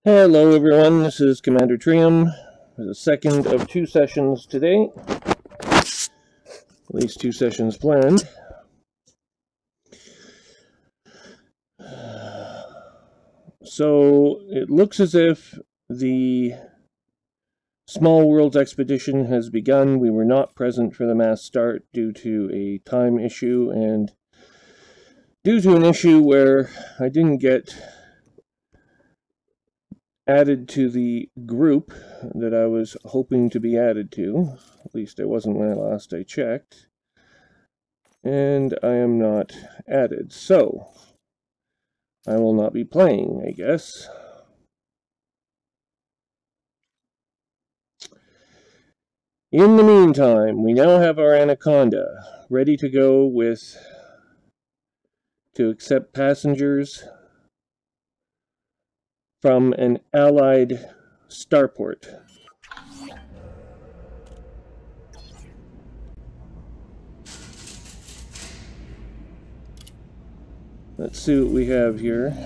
Hello everyone, this is CMDR Trium. The second of two sessions today. At least two sessions planned. So it looks as if the Small Worlds expedition has begun. We were not present for the mass start due to a time issue and due to an issue where I didn't get added to the group that I was hoping to be added to. At least it wasn't when last I checked. And I am not added, so I will not be playing, I guess. In the meantime, we now have our Anaconda ready to go to accept passengers from an allied starport. Let's see what we have here.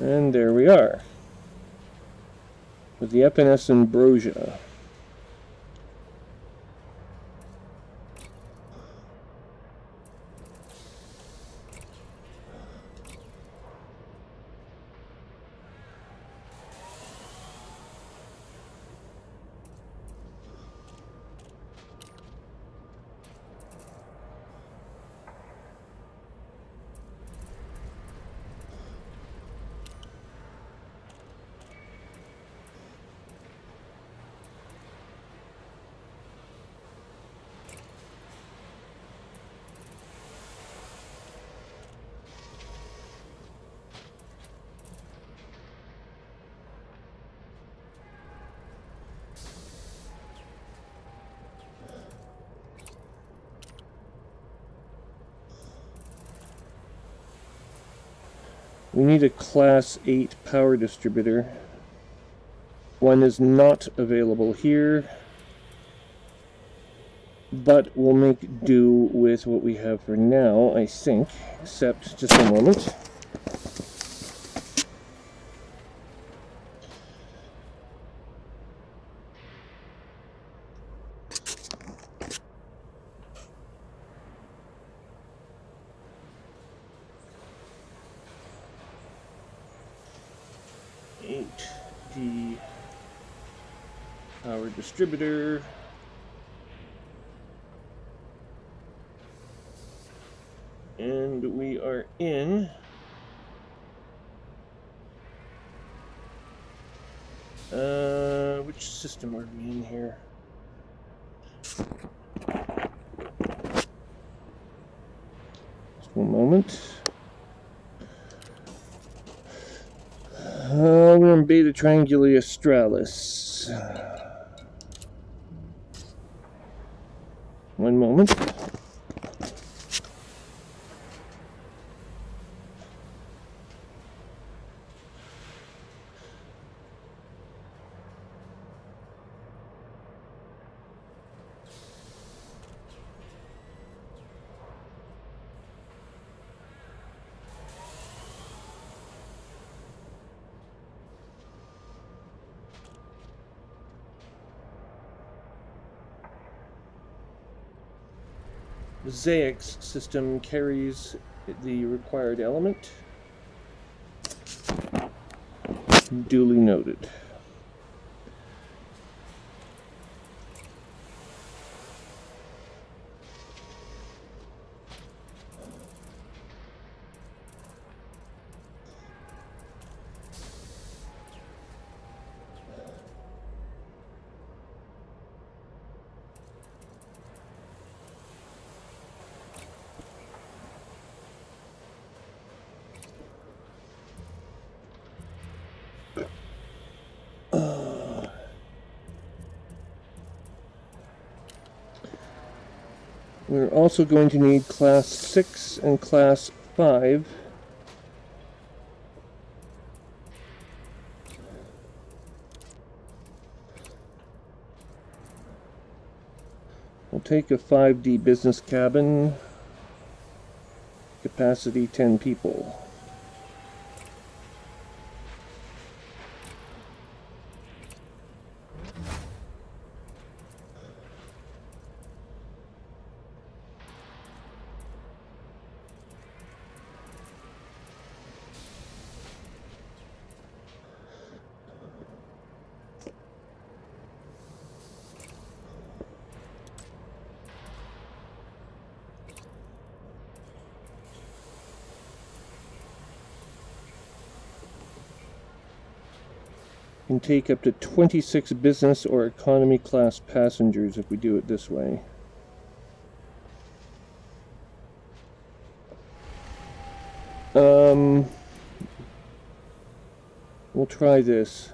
And there we are, with the Epinus Ambrosia. We need a Class 8 power distributor. One is not available here, but we'll make do with what we have for now, I think, except just a moment. The power distributor. And we are in which system are we in here? Just one moment. We're in Beta Trianguli Australis. One moment. The Zaix system carries the required element. Duly noted. We're also going to need Class 6 and Class 5. We'll take a 5D business cabin, capacity 10 people. Can take up to 26 business or economy class passengers if we do it this way. We'll try this.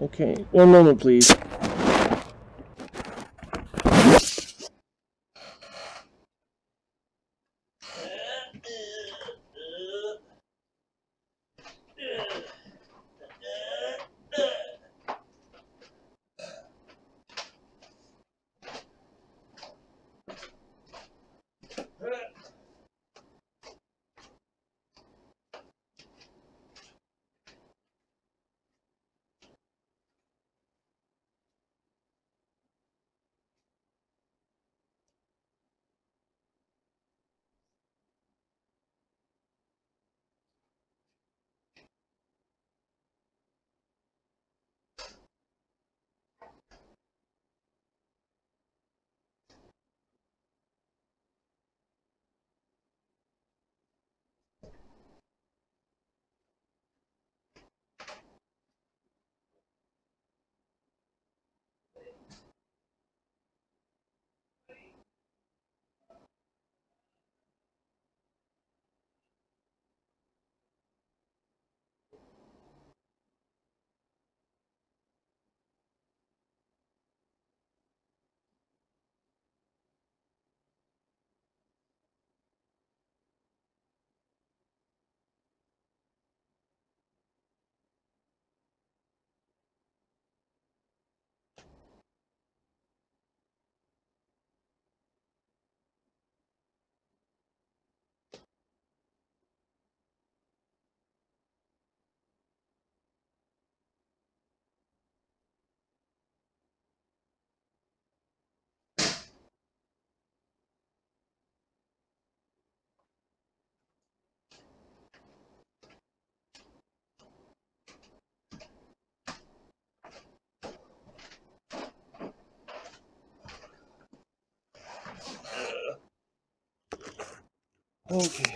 Okay, one moment please. Okay.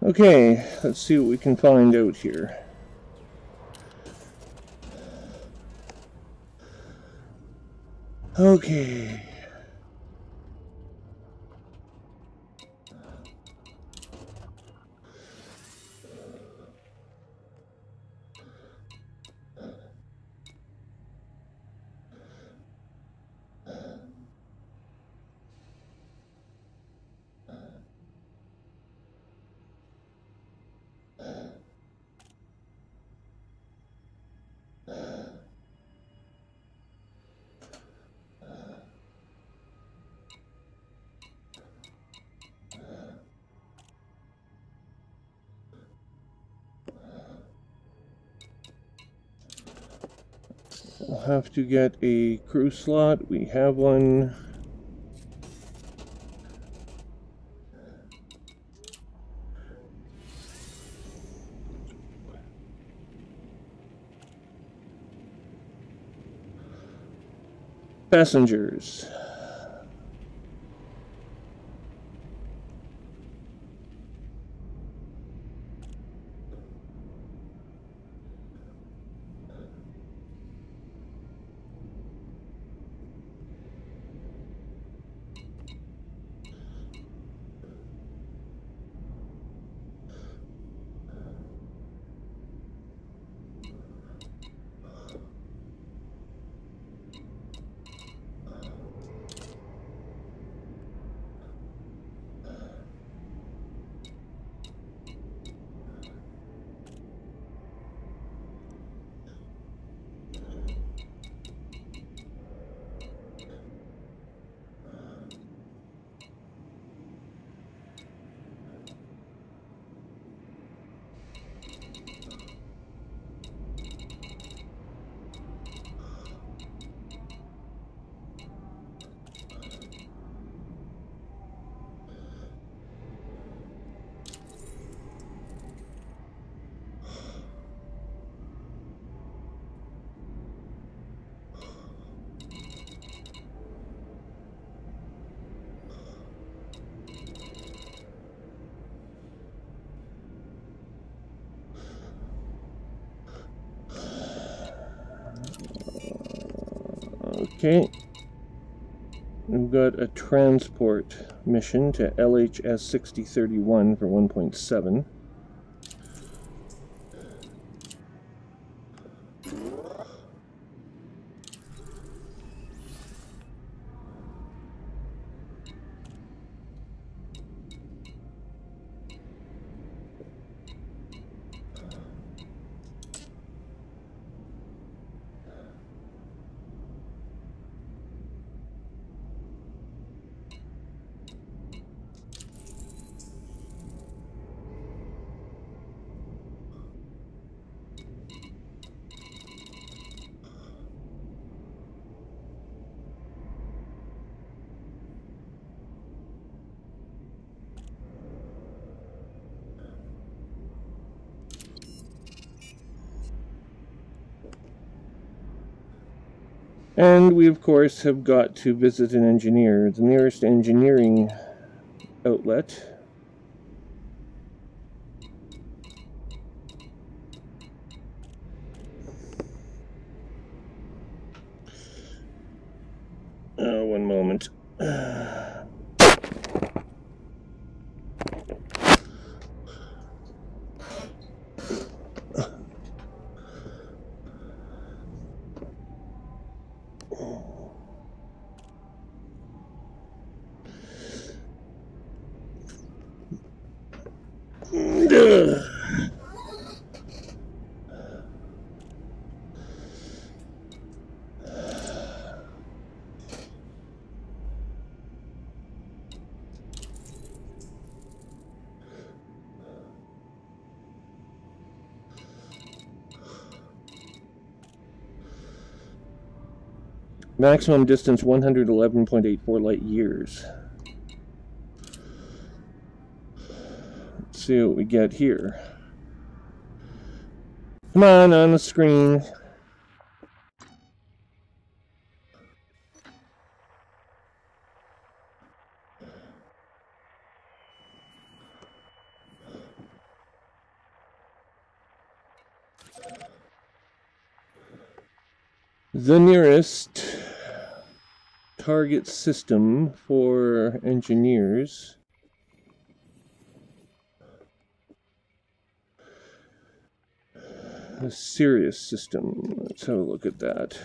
Okay, let's see what we can find out here. Okay. We'll have to get a crew slot. We have one. Passengers. Okay. We've got a transport mission to LHS 6031 for 1.7. And we, of course, have got to visit an engineer. The nearest engineering outlet one moment. Maximum distance 111.84 light years. Let's see what we get here. Come on the screen. The nearest target system for engineers. A Sirius system. Let's have a look at that.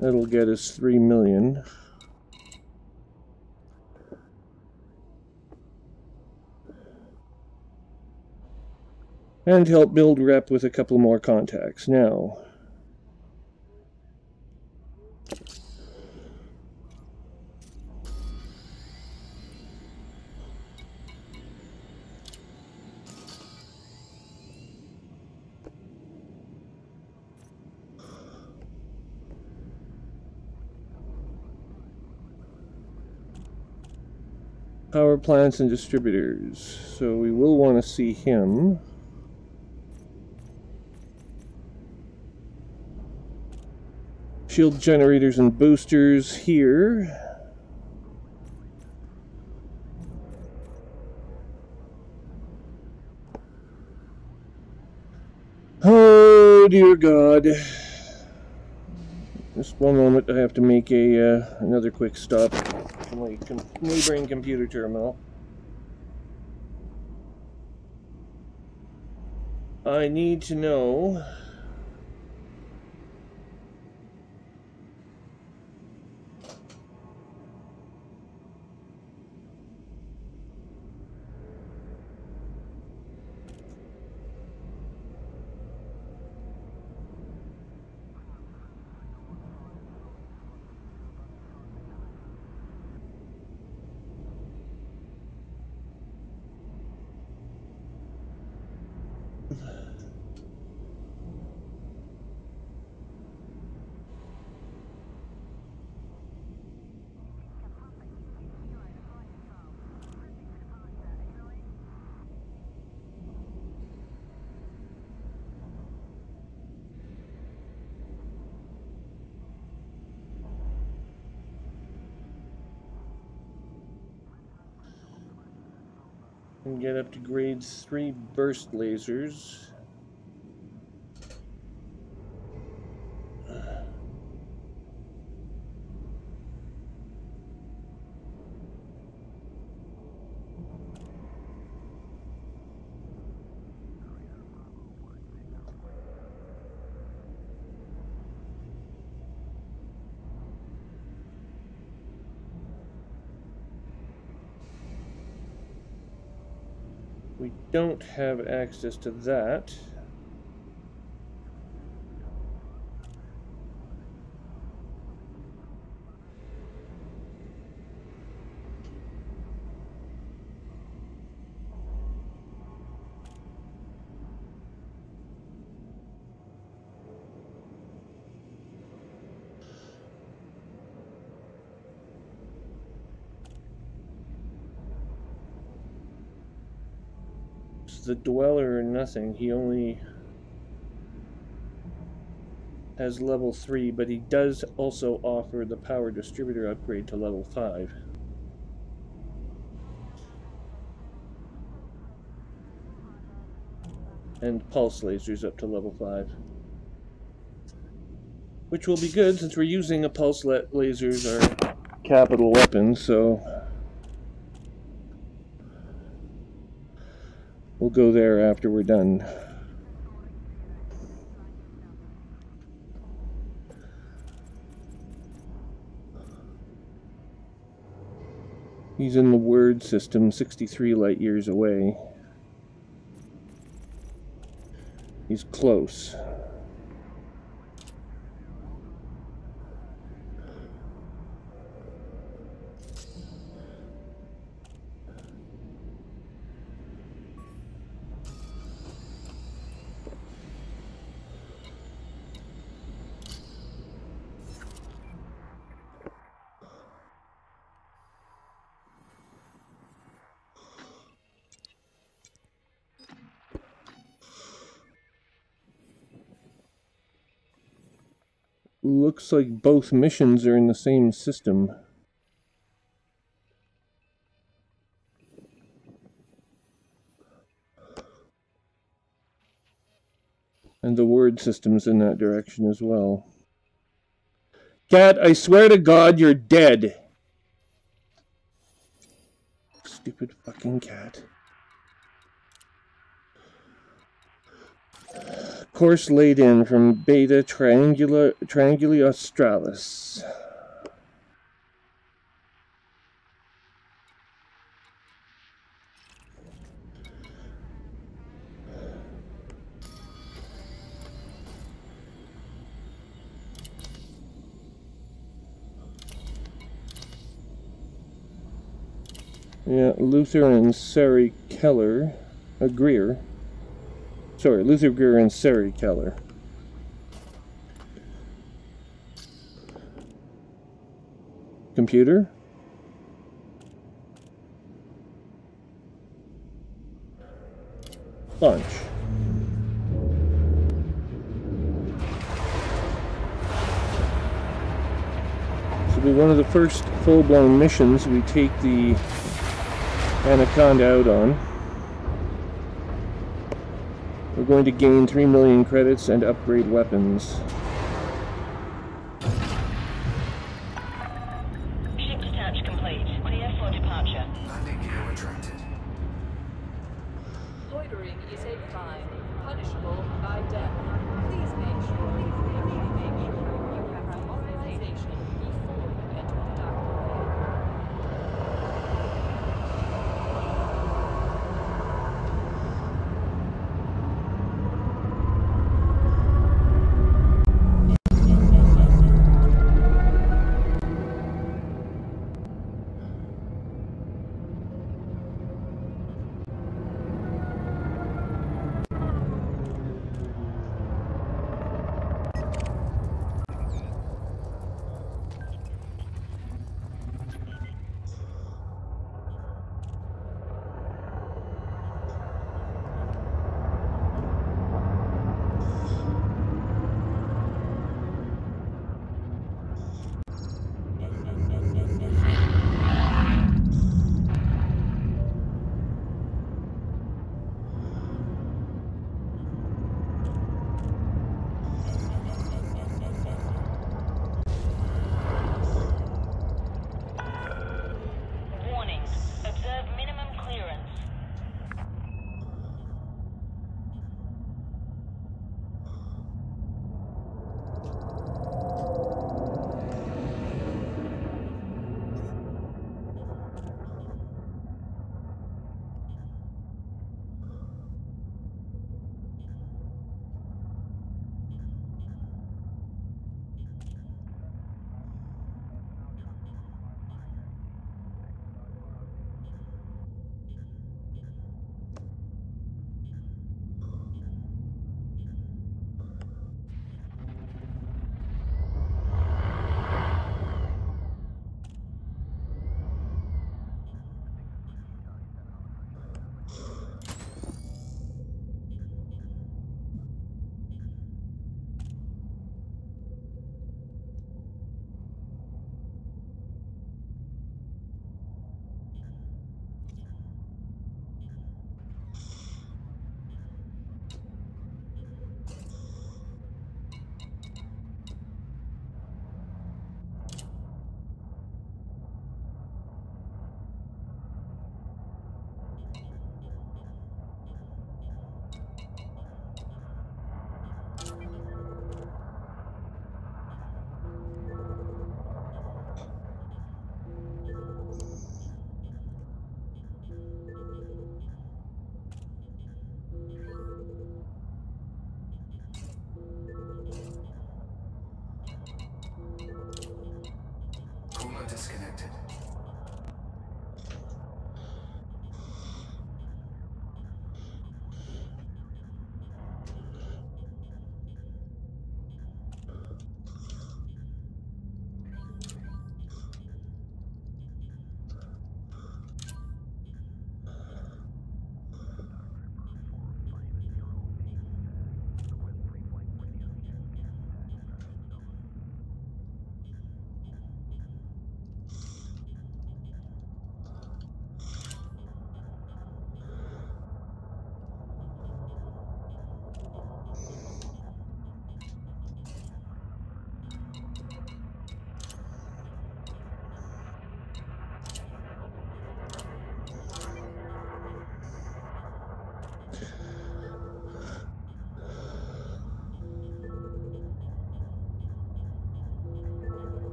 That'll get us 3 million. And help build rep with a couple more contacts. Now, power plants and distributors. So we will want to see him. Shield generators and boosters here. Oh dear God. Just one moment, I have to make another quick stop to my neighboring computer terminal. I need to know And get up to grade 3 burst lasers. We don't have access to that. It's the Dweller or nothing. He only has level 3, but he does also offer the power distributor upgrade to level 5. And pulse lasers up to level 5. Which will be good since we're using a pulse lasers are capital weapons, so we'll go there after we're done. He's in the word system, 63 light years away. He's close. Looks like both missions are in the same system. And the word system's in that direction as well. Cat, I swear to God you're dead. Stupid fucking cat. Course laid in from Beta Trianguli Australis. Yeah, Luther and Sari Keller. Greer. Sorry, Luther Greer and Sari Keller. Computer? Launch. This will be one of the first full-blown missions we take the Anaconda out on. We're going to gain 3 million credits and upgrade weapons. Ship detach complete. Clear for departure. Landing gear retracted. Loitering is a crime, punishable by death. Please make sure you have authorization before you enter the docking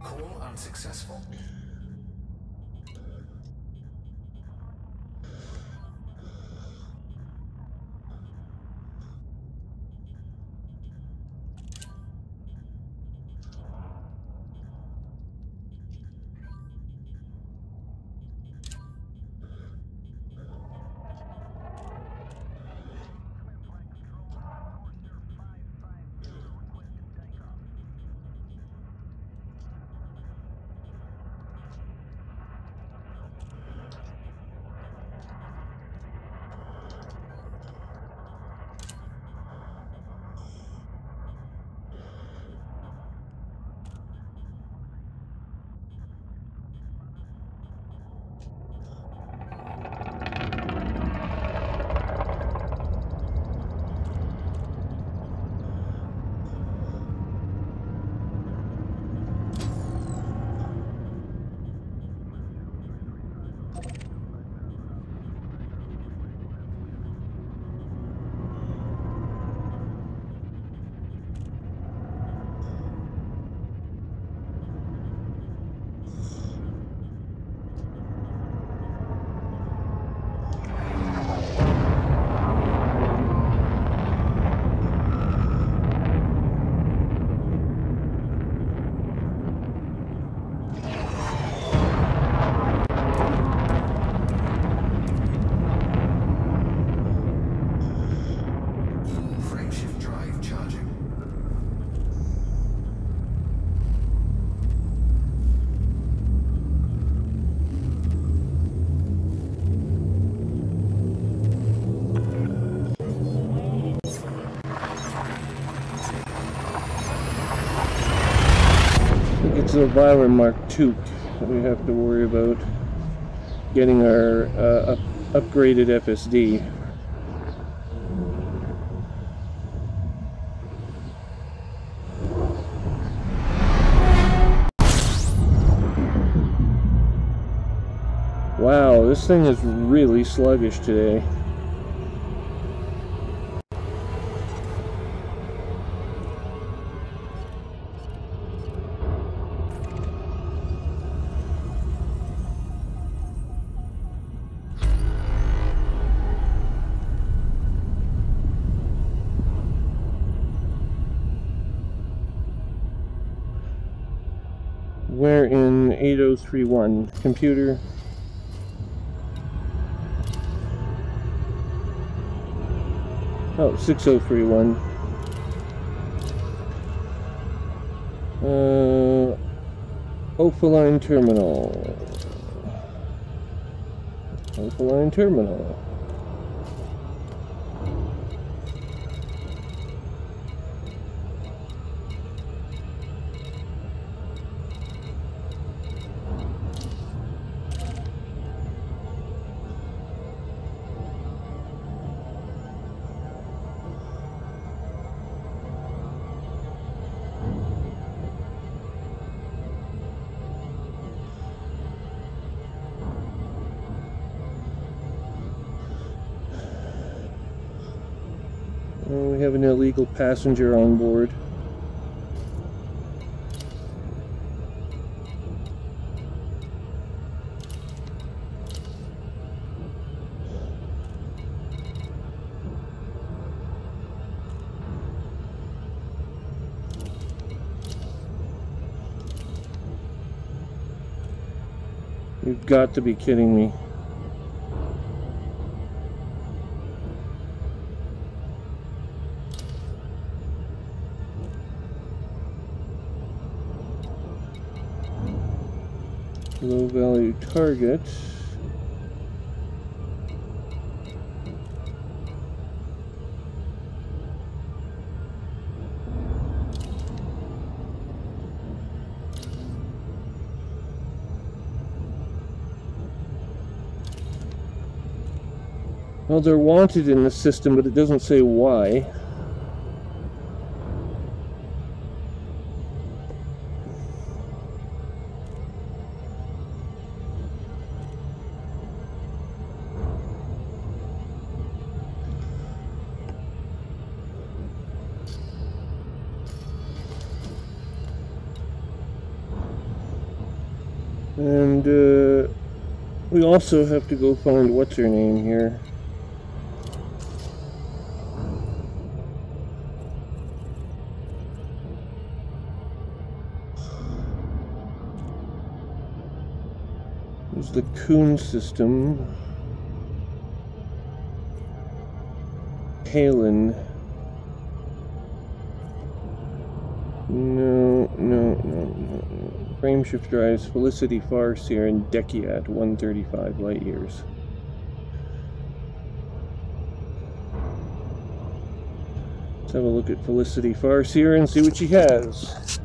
Call unsuccessful. It's a Violin Mark II that we have to worry about getting our upgraded FSD. Wow, this thing is really sluggish today. We're in 8031. Computer. Oh, 6031. Opaline Terminal. Opaline Terminal. We have an illegal passenger on board. You've got to be kidding me. Low value target. Well, they're wanted in the system, but it doesn't say why. And we also have to go find what's her name here. There's the Coon system. Halen. No. Frameshift drives Felicity Farseer and Dekiat 135 light years. Let's have a look at Felicity Farseer and see what she has.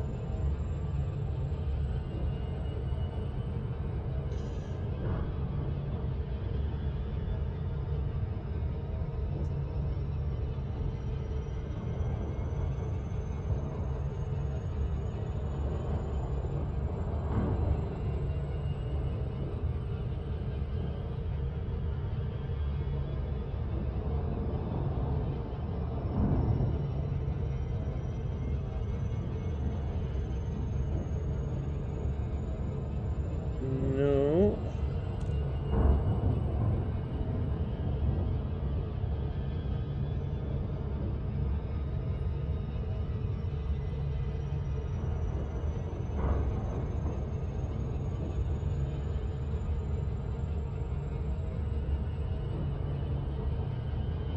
No.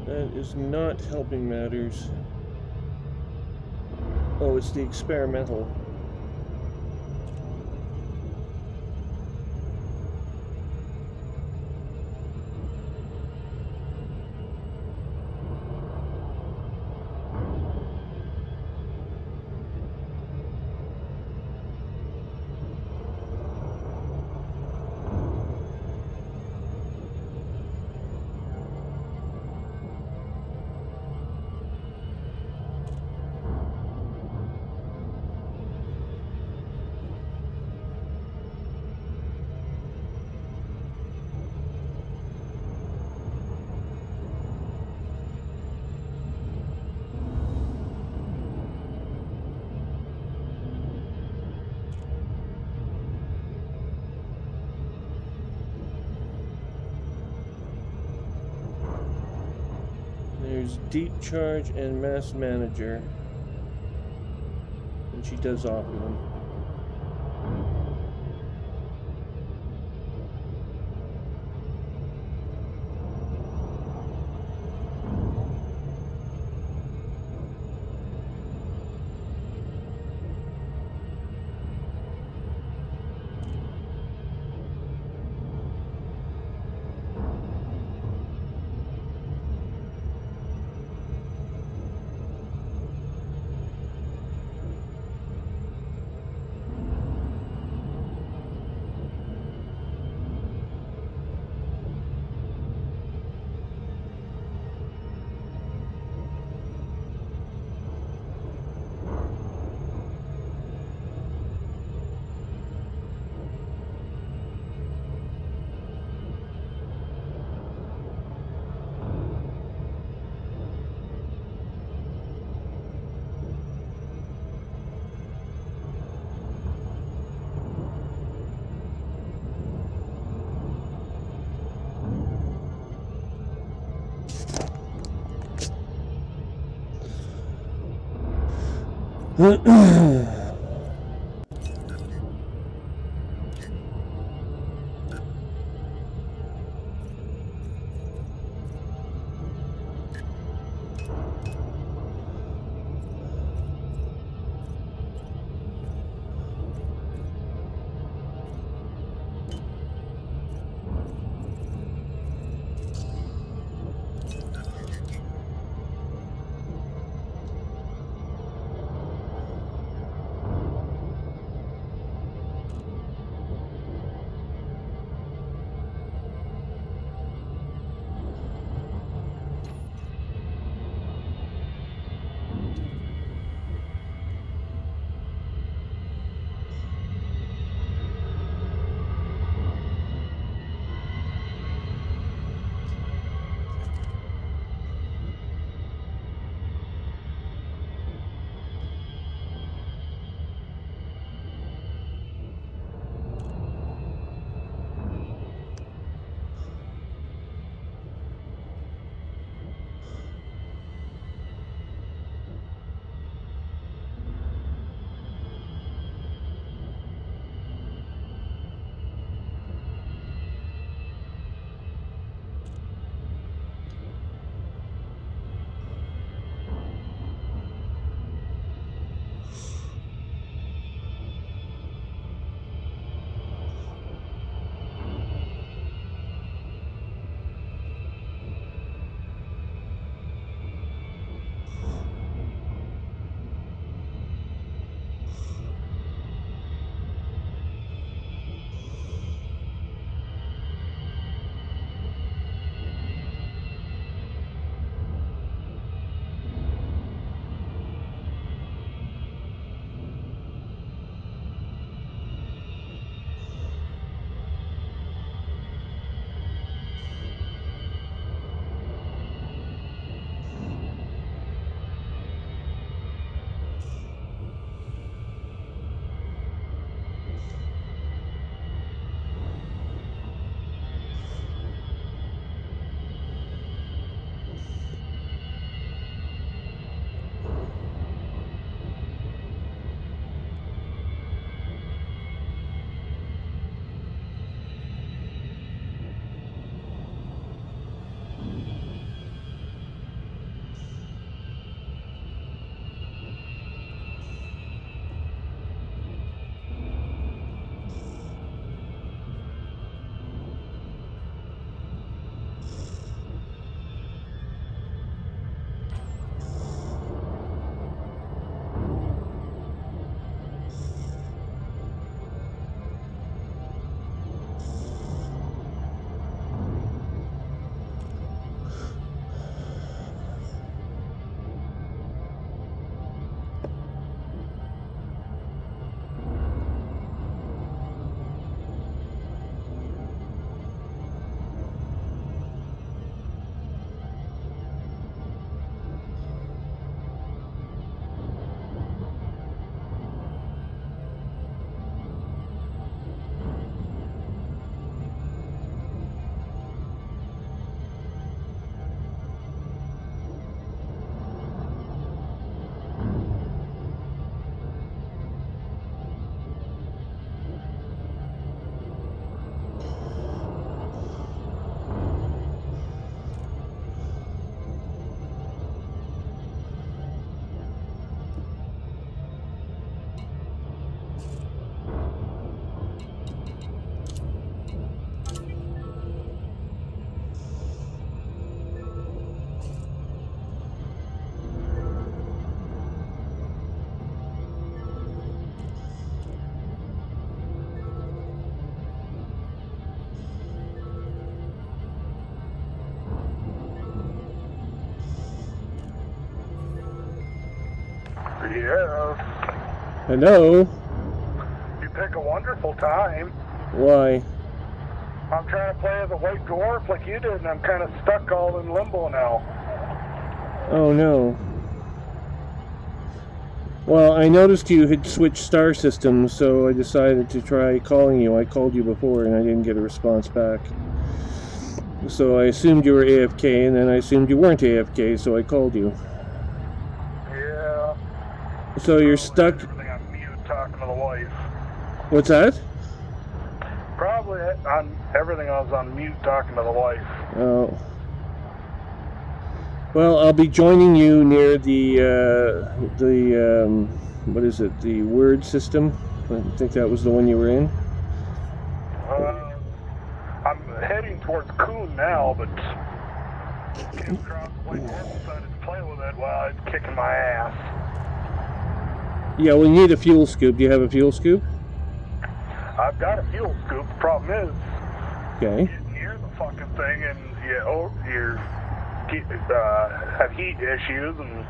That is not helping matters. Oh, it's the experimental. There's Deep Charge and Mass Manager. And she does Opulent. Yes. Hello? You pick a wonderful time. Why? I'm trying to play as a white dwarf like you did, and I'm kind of stuck all in limbo now. Oh no. Well, I noticed you had switched star systems, so I decided to try calling you. I called you before and I didn't get a response back. So I assumed you were AFK, and then I assumed you weren't AFK, so I called you. Yeah. So you're stuck... Everything on mute talking to the wife. What's that? Probably on everything I was on mute talking to the wife. Oh. Well, I'll be joining you near the what is it? The word system? I think that was the one you were in. I'm heading towards Coon now, but came across the white dwarf, decided to play with it while it's kicking my ass. Yeah, well, you need a fuel scoop. Do you have a fuel scoop? I've got a fuel scoop. The problem is, Okay. you get near the fucking thing and you have heat issues and.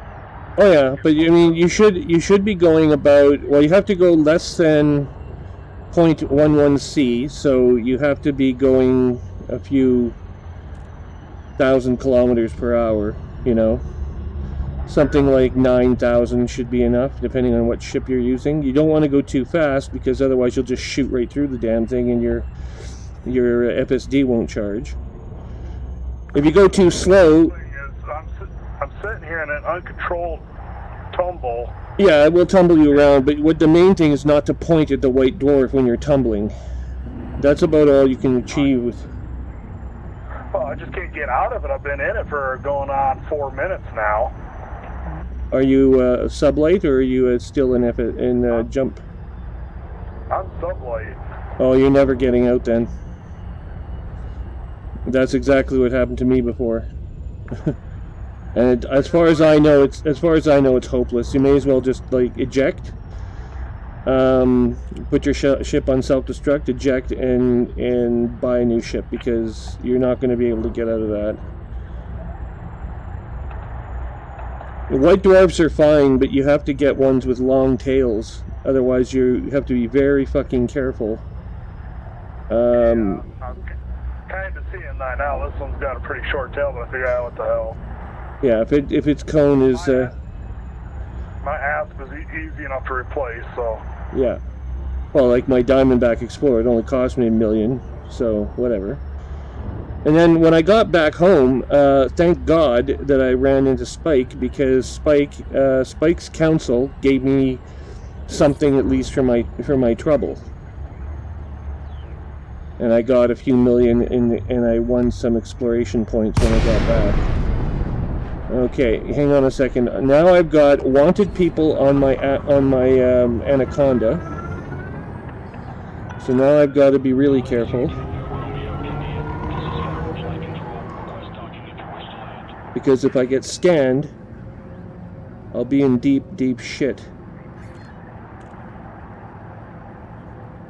Oh yeah, but I mean, you should be going about. Well, you have to go less than 0.11 C, so you have to be going a few thousand kilometers per hour. You know, something like 9,000 should be enough, depending on what ship you're using. You don't want to go too fast because otherwise you'll just shoot right through the damn thing, and your FSD won't charge. If you go too slow, I'm sitting here in an uncontrolled tumble. yeah, it will tumble you around, but what the main thing is not to point at the white dwarf when you're tumbling. That's about all you can achieve with... Well, I just can't get out of it. I've been in it for going on 4 minutes now. Are you sublight, or are you still in jump? I'm sublight. Oh, you're never getting out then. That's exactly what happened to me before. And as far as I know, it's hopeless. You may as well just like eject, put your ship on self-destruct, eject, and buy a new ship, because you're not going to be able to get out of that. The white dwarfs are fine, but you have to get ones with long tails. Otherwise, you have to be very fucking careful. Yeah, I'm kind of seeing that now. This one's got a pretty short tail, but I figure out what the hell. Yeah, if its cone is... my asp is easy enough to replace, so... Yeah. Well, like my Diamondback Explorer, it only cost me $1 million, so whatever. And then when I got back home, thank God that I ran into Spike, because Spike's counsel gave me something, at least for my trouble. And I got a few million, and I won some exploration points when I got back. Okay, hang on a second. Now I've got wanted people on my Anaconda. So now I've got to be really careful, because if I get scanned, I'll be in deep shit.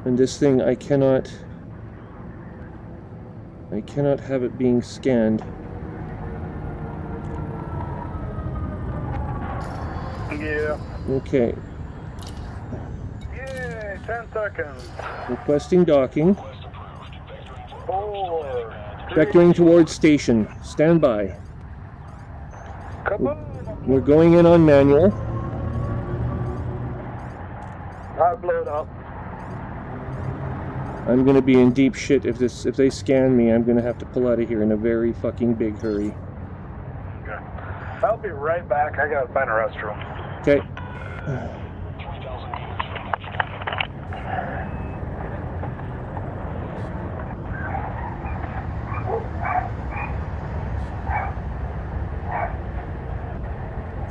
And this thing, I cannot have it being scanned. Yeah. Okay. Yay, 10 seconds. Requesting docking. 4. Vectoring towards station. Stand by. Kaboom! We're going in on manual. I blew it up. I'm gonna be in deep shit if they scan me. I'm gonna have to pull out of here in a very fucking big hurry. Okay. I'll be right back. I gotta find a restroom. Okay.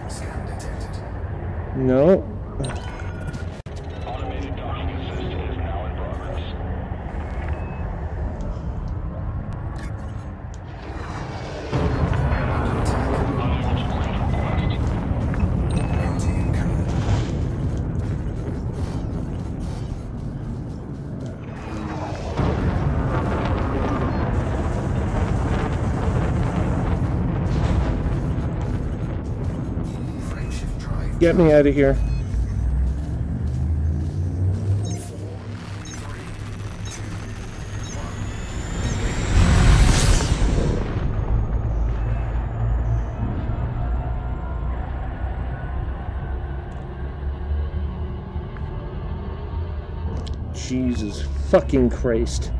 Scan detected. No. Automated docking assist is now in progress. Routine command. Frameshift drive. Get me out of here. Jesus fucking Christ.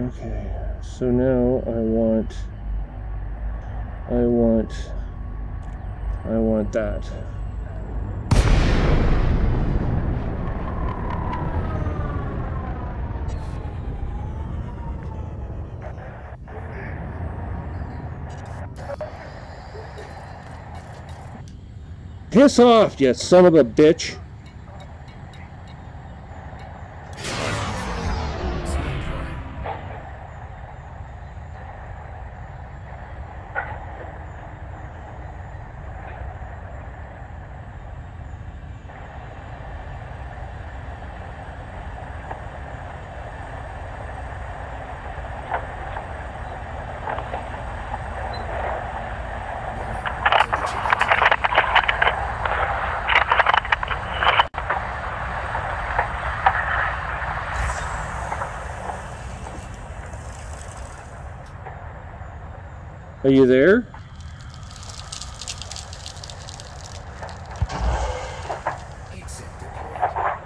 Okay, so now I want that. Piss off, you son of a bitch! Are you there? Exit deployed.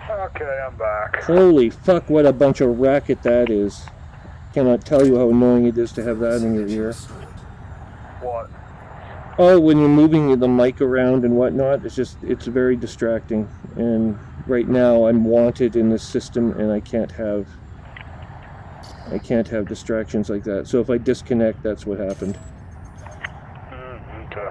Okay, I'm back. Holy fuck, what a bunch of racket that is. Cannot tell you how annoying it is to have that in your ear. What? Oh, when you're moving the mic around and whatnot, it's very distracting. And right now I'm wanted in this system and I can't have distractions like that. So if I disconnect, that's what happened. Okay.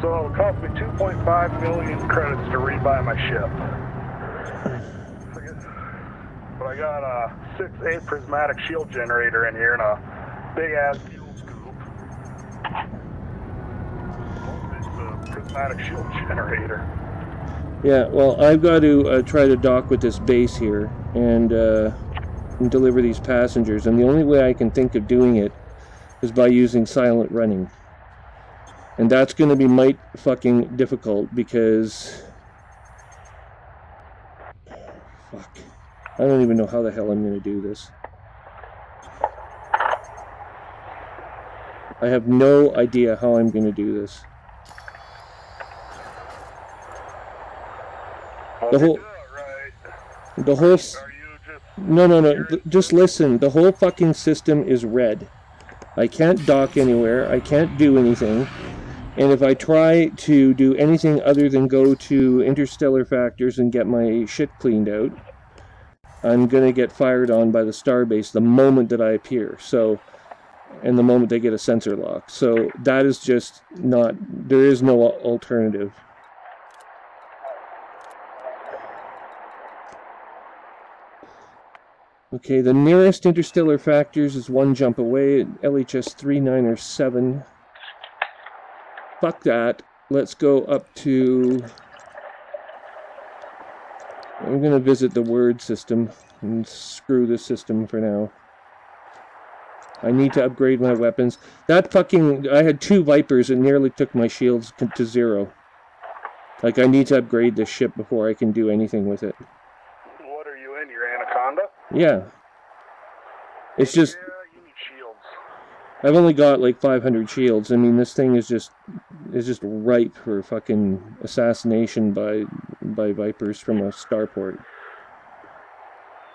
So it'll cost me 2.5 million credits to rebuy my ship. But I got a 6A prismatic shield generator in here and a big ass fuel scoop. It's a prismatic shield generator. Yeah, well, I've got to try to dock with this base here and deliver these passengers. And the only way I can think of doing it is by using silent running. And that's going to be mighty fucking difficult because... Fuck. I don't even know how the hell I'm going to do this. I have no idea how I'm going to do this. The whole... No, just listen. The whole fucking system is red. I can't dock anywhere. I can't do anything. And if I try to do anything other than go to interstellar factors and get my shit cleaned out, I'm going to get fired on by the starbase the moment that I appear. So, and the moment they get a sensor lock. So that is just not, there is no alternative. Okay, the nearest interstellar factors is 1 jump away at LHS 3907. Fuck that. Let's go up to... I'm going to visit the word system and screw this system for now. I need to upgrade my weapons. That fucking... I had 2 Vipers and nearly took my shields to 0. Like, I need to upgrade this ship before I can do anything with it. What are you in, your Anaconda? Yeah. It's just... Yeah, you need shields. I've only got like 500 shields. I mean, this thing is just ripe for fucking assassination by Vipers from a starport.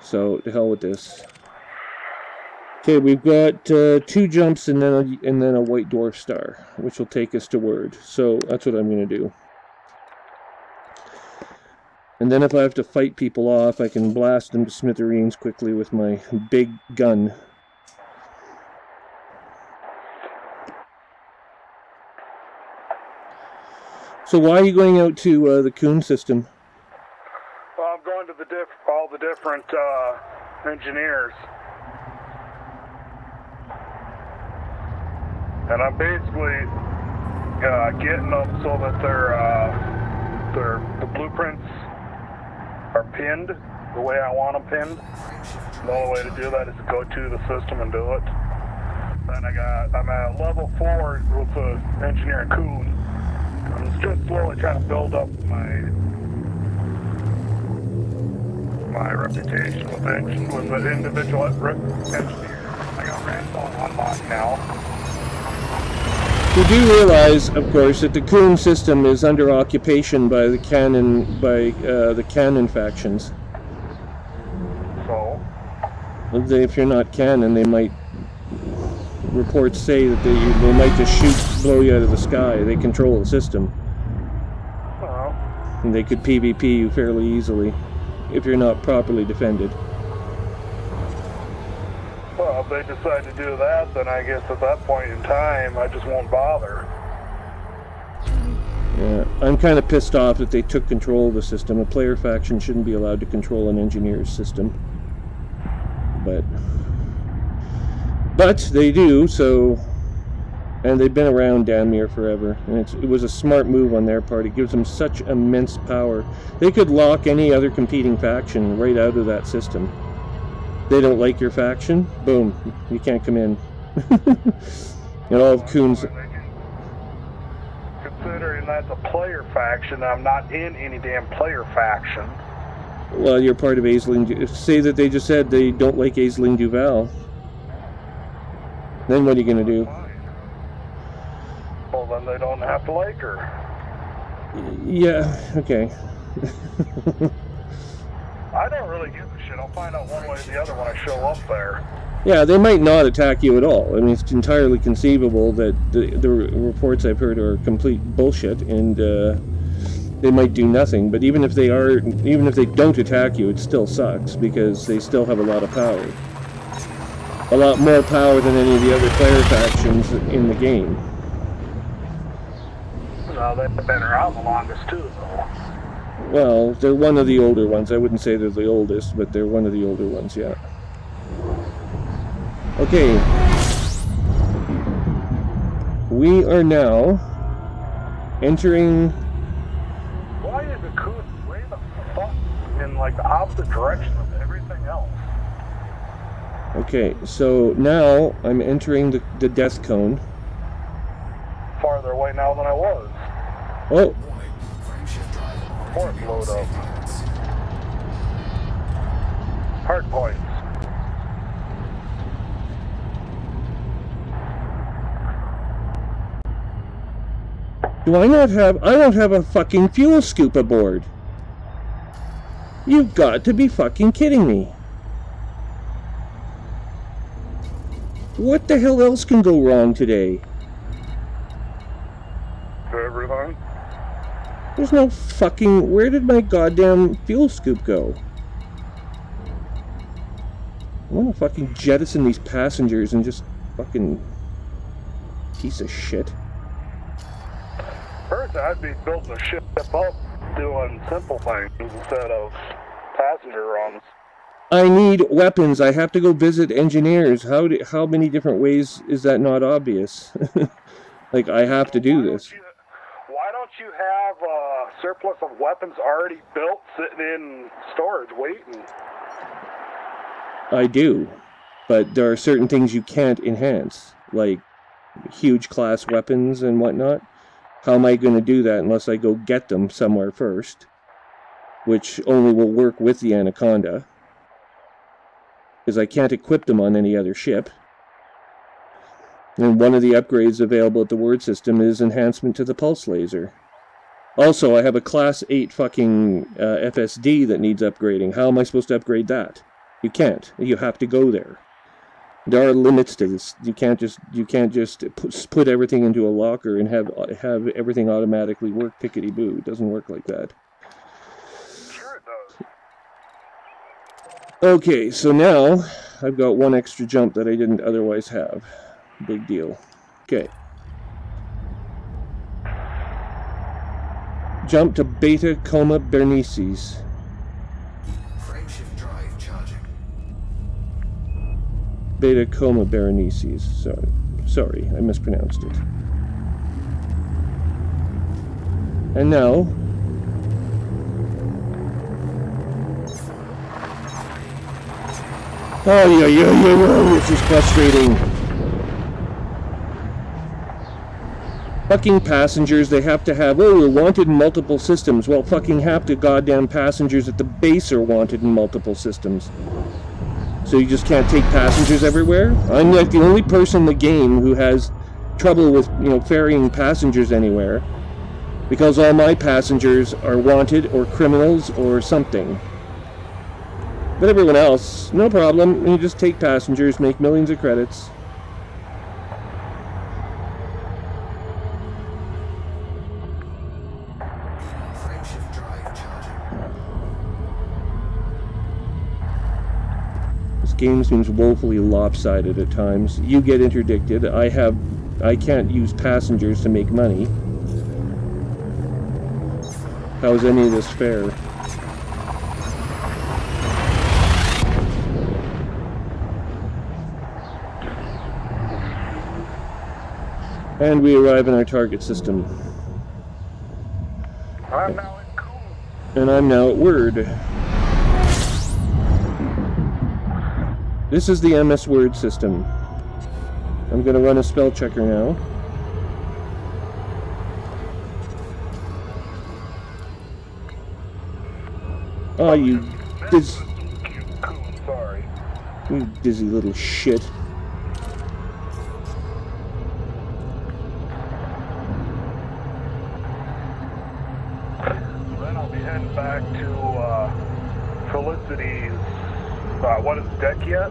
So, to hell with this. Okay, we've got 2 jumps and then a white dwarf star, which will take us to Word. So that's what I'm going to do. And then if I have to fight people off, I can blast them to smithereens quickly with my big gun. So why are you going out to the Coon system? Well, I'm going to all the the different engineers. And I'm basically getting them so that the blueprints are pinned the way I want them pinned. The only way to do that is to go to the system and do it. Then I'm at level 4 with the engineer Kuhn. I'm just slowly trying to build up my reputation with the individual engineers. I got Randall unlocked now. You do realize, of course, that the Kuhn system is under occupation by the Canon factions. So? If you're not Canon, they might. Reports say that they might just blow you out of the sky. They control the system. Well. And they could PvP you fairly easily if you're not properly defended. Well, if they decide to do that, then I guess at that point in time, I just won't bother. Yeah, I'm kind of pissed off that they took control of the system. A player faction shouldn't be allowed to control an engineer's system. But they do, so... And they've been around damn near forever. And it was a smart move on their part. It gives them such immense power. They could lock any other competing faction right out of that system. They don't like your faction? Boom. You can't come in. And all of Kuhn's... Considering that's a player faction, I'm not in any damn player faction. Well, you're part of Aisling... Say that they just said they don't like Aisling Duval. Then what are you going to do? Well, then they don't have to like her. Yeah, okay. I don't really give a shit. I'll find out one way or the other when I show up there. Yeah, they might not attack you at all. I mean, it's entirely conceivable that the reports I've heard are complete bullshit, and they might do nothing. But even if they don't attack you, it still sucks because they still have a lot of power. A lot more power than any of the other player factions in the game. Well, they've been around the longest too, though. Well, they're one of the older ones. I wouldn't say they're the oldest, but they're one of the older ones, yeah. Okay. We are now entering... Why is the Kuhn way the fuck in like the opposite direction of everything else? Okay, so now I'm entering the death cone. Farther away now than I was. Oh! Port load up. Hard points. I don't have a fucking fuel scoop aboard. You've got to be fucking kidding me. What the hell else can go wrong today? Everything? There's no fucking... Where did my goddamn fuel scoop go? I want to fucking jettison these passengers and just fucking... Piece of shit. First, I'd be building a ship up doing simple things instead of passenger runs. I need weapons. I have to go visit engineers. How many different ways is that not obvious? Like, I have to do this. Why don't you have a surplus of weapons already built sitting in storage waiting? I do, but there are certain things you can't enhance, like huge class weapons and whatnot. How am I going to do that unless I go get them somewhere first, which only will work with the Anaconda, because I can't equip them on any other ship. And one of the upgrades available at the word system is enhancement to the pulse laser. Also, I have a class 8 fucking FSD that needs upgrading. How am I supposed to upgrade that? You can't. You have to go there. There are limits to this. You can't just put everything into a locker and have everything automatically work pickety-boo. It doesn't work like that. Sure it does. Okay, so now I've got one extra jump that I didn't otherwise have. Big deal. Okay. Jump to Beta Coma Bernices. Frameshift drive Beta Coma Berenices. Sorry, I mispronounced it. And now, this is frustrating. Fucking passengers, they have to have, oh, we're wanted in multiple systems. Well, fucking half the goddamn passengers at the base are wanted in multiple systems. So you just can't take passengers everywhere? I'm like the only person in the game who has trouble with, you know, ferrying passengers anywhere. Because all my passengers are wanted or criminals or something. But everyone else, no problem. You just take passengers, make millions of credits. This game seems woefully lopsided at times. You get interdicted. I can't use passengers to make money. How is any of this fair? And we arrive in our target system. I'm now in Cool. And I'm now at Word. This is the MS Word system. I'm going to run a spell checker now. Oh, you Sorry. you dizzy little shit. Then I'll be heading back to Felicity's. What is it, deck yet?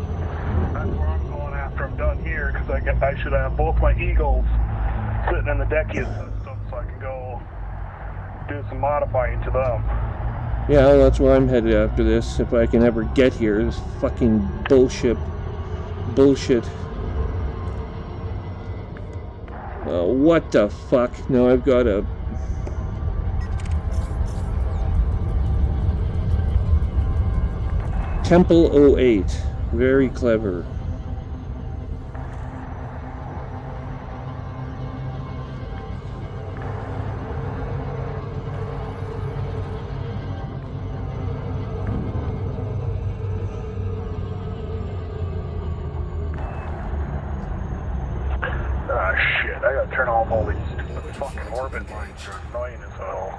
That's where I'm going after I'm done here, because I should have both my Eagles sitting in the deck yet system, so I can go do some modifying to them. Yeah, well, that's where I'm headed after this, if I can ever get here. This fucking bullshit. What the fuck? No, I've got a... Temple 08. Very clever. Shit, I gotta turn off all these stupid fucking orbit lines. They're annoying as hell.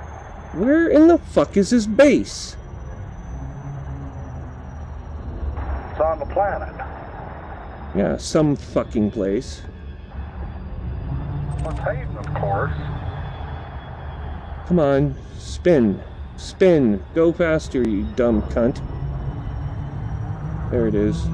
Where in the fuck is his base? It's on the planet. Yeah, some fucking place. Well, Titan, of course. Come on, spin. Spin. Go faster, you dumb cunt. There it is.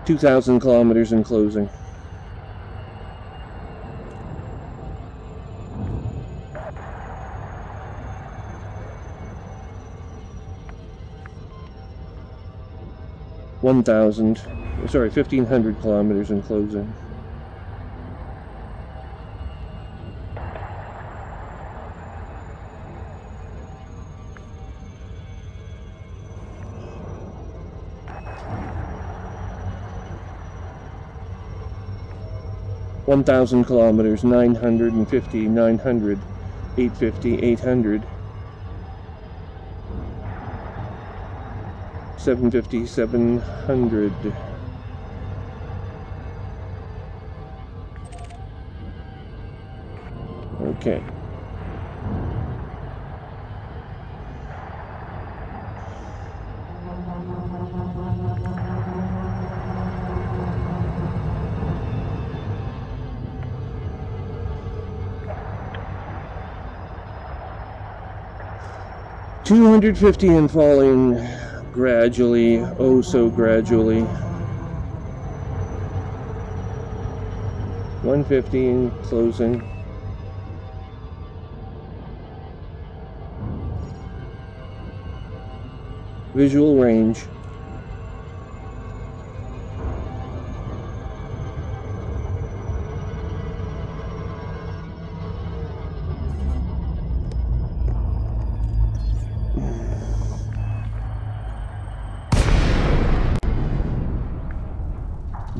$2,000 kilometers in closing. Sorry, 1,500 kilometers in closing. $1,000 kilometers, 950, 900, 850, 800, 750, 700. Okay. $250 and falling gradually, oh so gradually. $150 and closing. Visual range.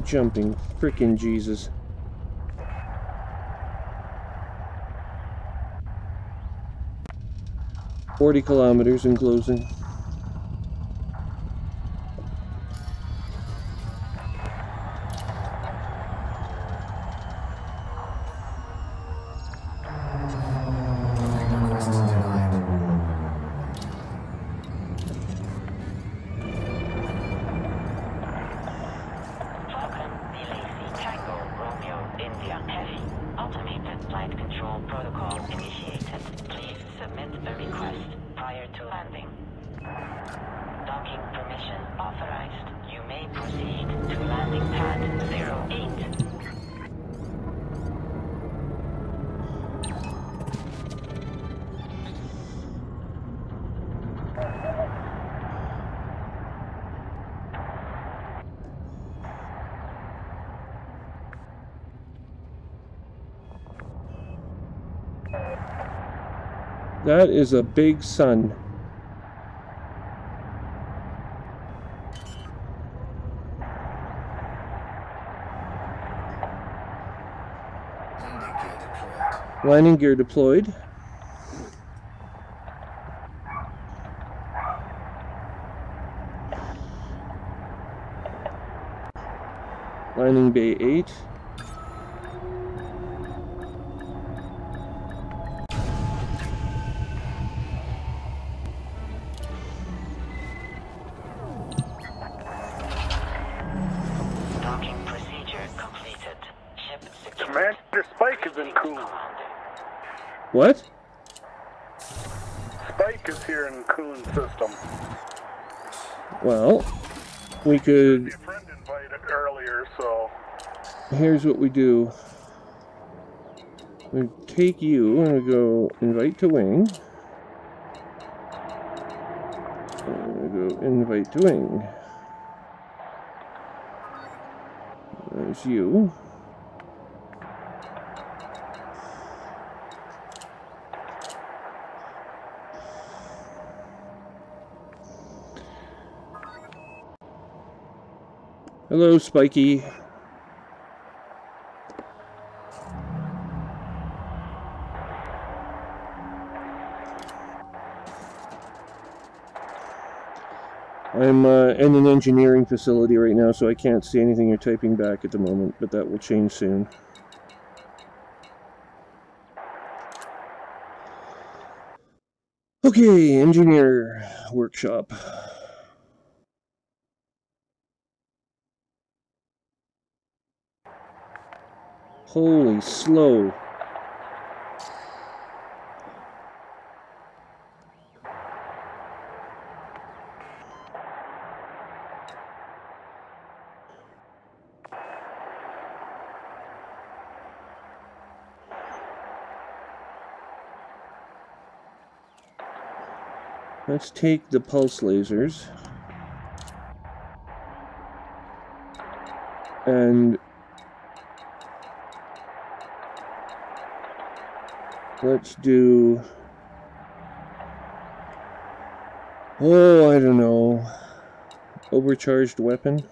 jumping frickin' Jesus. "40 kilometers in closing." Request denied. Falcon, VLAC, Tango, Romeo, India, Heavy. Automated flight control protocol initiated. Please submit a request prior to landing. Docking permission authorized. You may proceed to landing pad 08. That is a big sun. Landing gear deployed. Landing gear deployed. Landing bay 8. Docking procedure completed. Ship secured. Commander Spike is in Coon. What? Spike is here in Coon system. Well, we could... Your friend invited earlier, so... Here's what we do. We take you and we go invite to wing. And we go invite to wing. There's you. Hello, Spiky. I'm in an engineering facility right now, so I can't see anything you're typing back at the moment, but that will change soon. Okay, engineer workshop. Holy slow. Let's take the pulse lasers and let's do, oh, I don't know, overcharged weapon.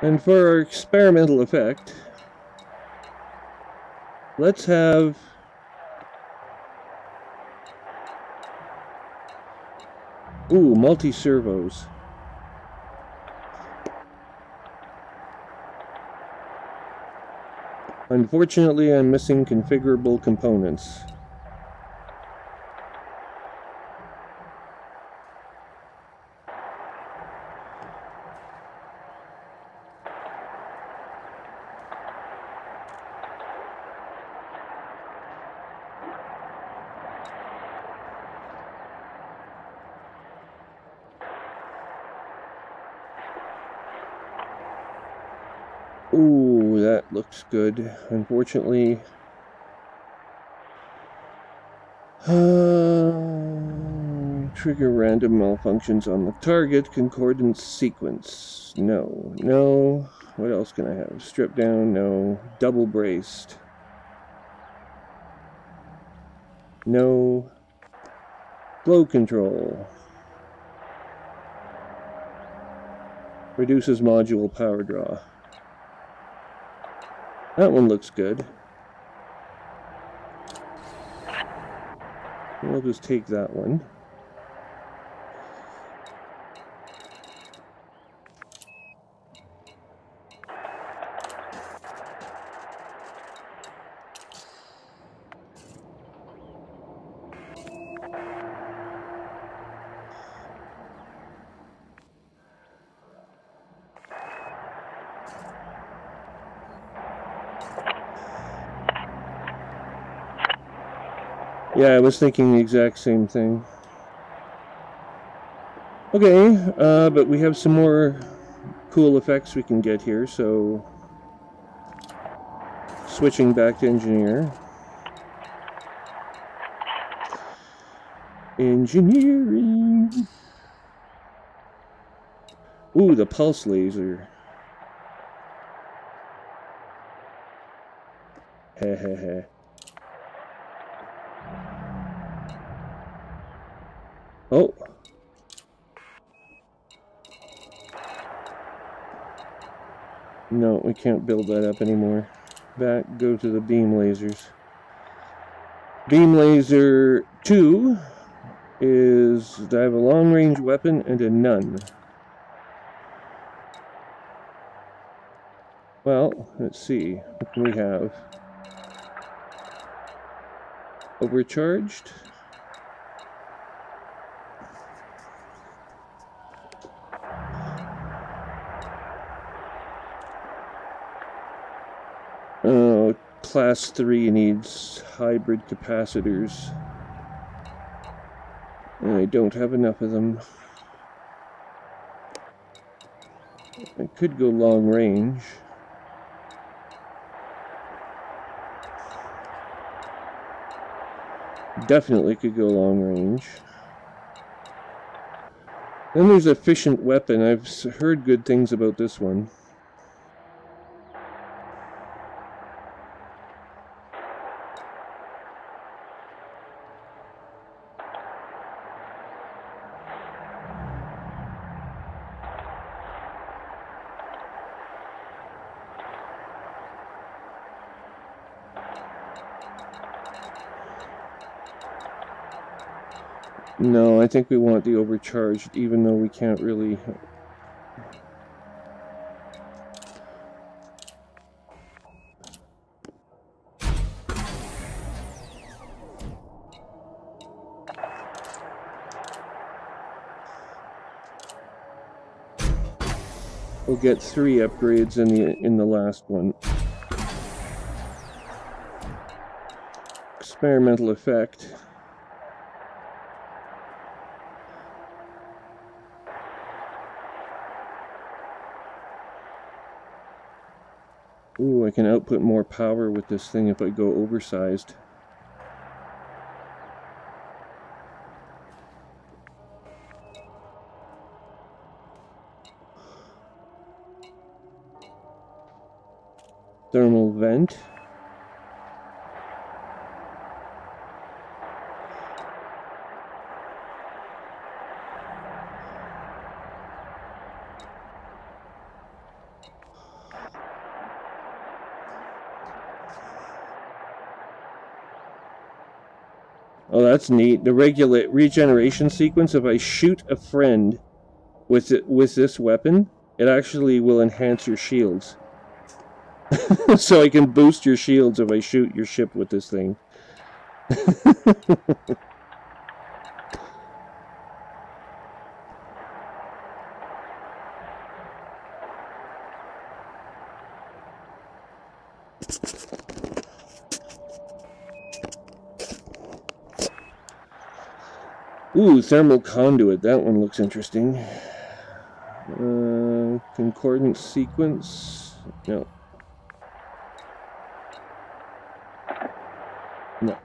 And for our experimental effect, let's have multi-servos. Unfortunately, I'm missing configurable components. Ooh, that looks good. Unfortunately, trigger random malfunctions on the target concordance sequence. No, no. What else can I have? Strip down, no. Double braced. No. Flow control. Reduces module power draw. That one looks good. We'll just take that one. Yeah, I was thinking the exact same thing. Okay, but we have some more cool effects we can get here, so switching back to engineer. Engineering. Ooh, the pulse laser. Hehehe. Oh. No, we can't build that up anymore. Back, go to the beam lasers. Beam laser 2 is I have a long range weapon and a none. Well, let's see. What can we have? Overcharged? Oh, class 3 needs hybrid capacitors. And I don't have enough of them. I could go long range. Definitely could go long range. Then there's efficient weapon. I've heard good things about this one. No, I think we want the overcharged, even though we can't really... We'll get 3 upgrades in the last one. Experimental effect. Ooh, I can output more power with this thing if I go oversized. Thermal vent. Oh, that's neat. The regular regeneration sequence, if I shoot a friend with this weapon, it actually will enhance your shields. So I can boost your shields if I shoot your ship with this thing. Ooh, thermal conduit. That one looks interesting. Concordant sequence. No. No.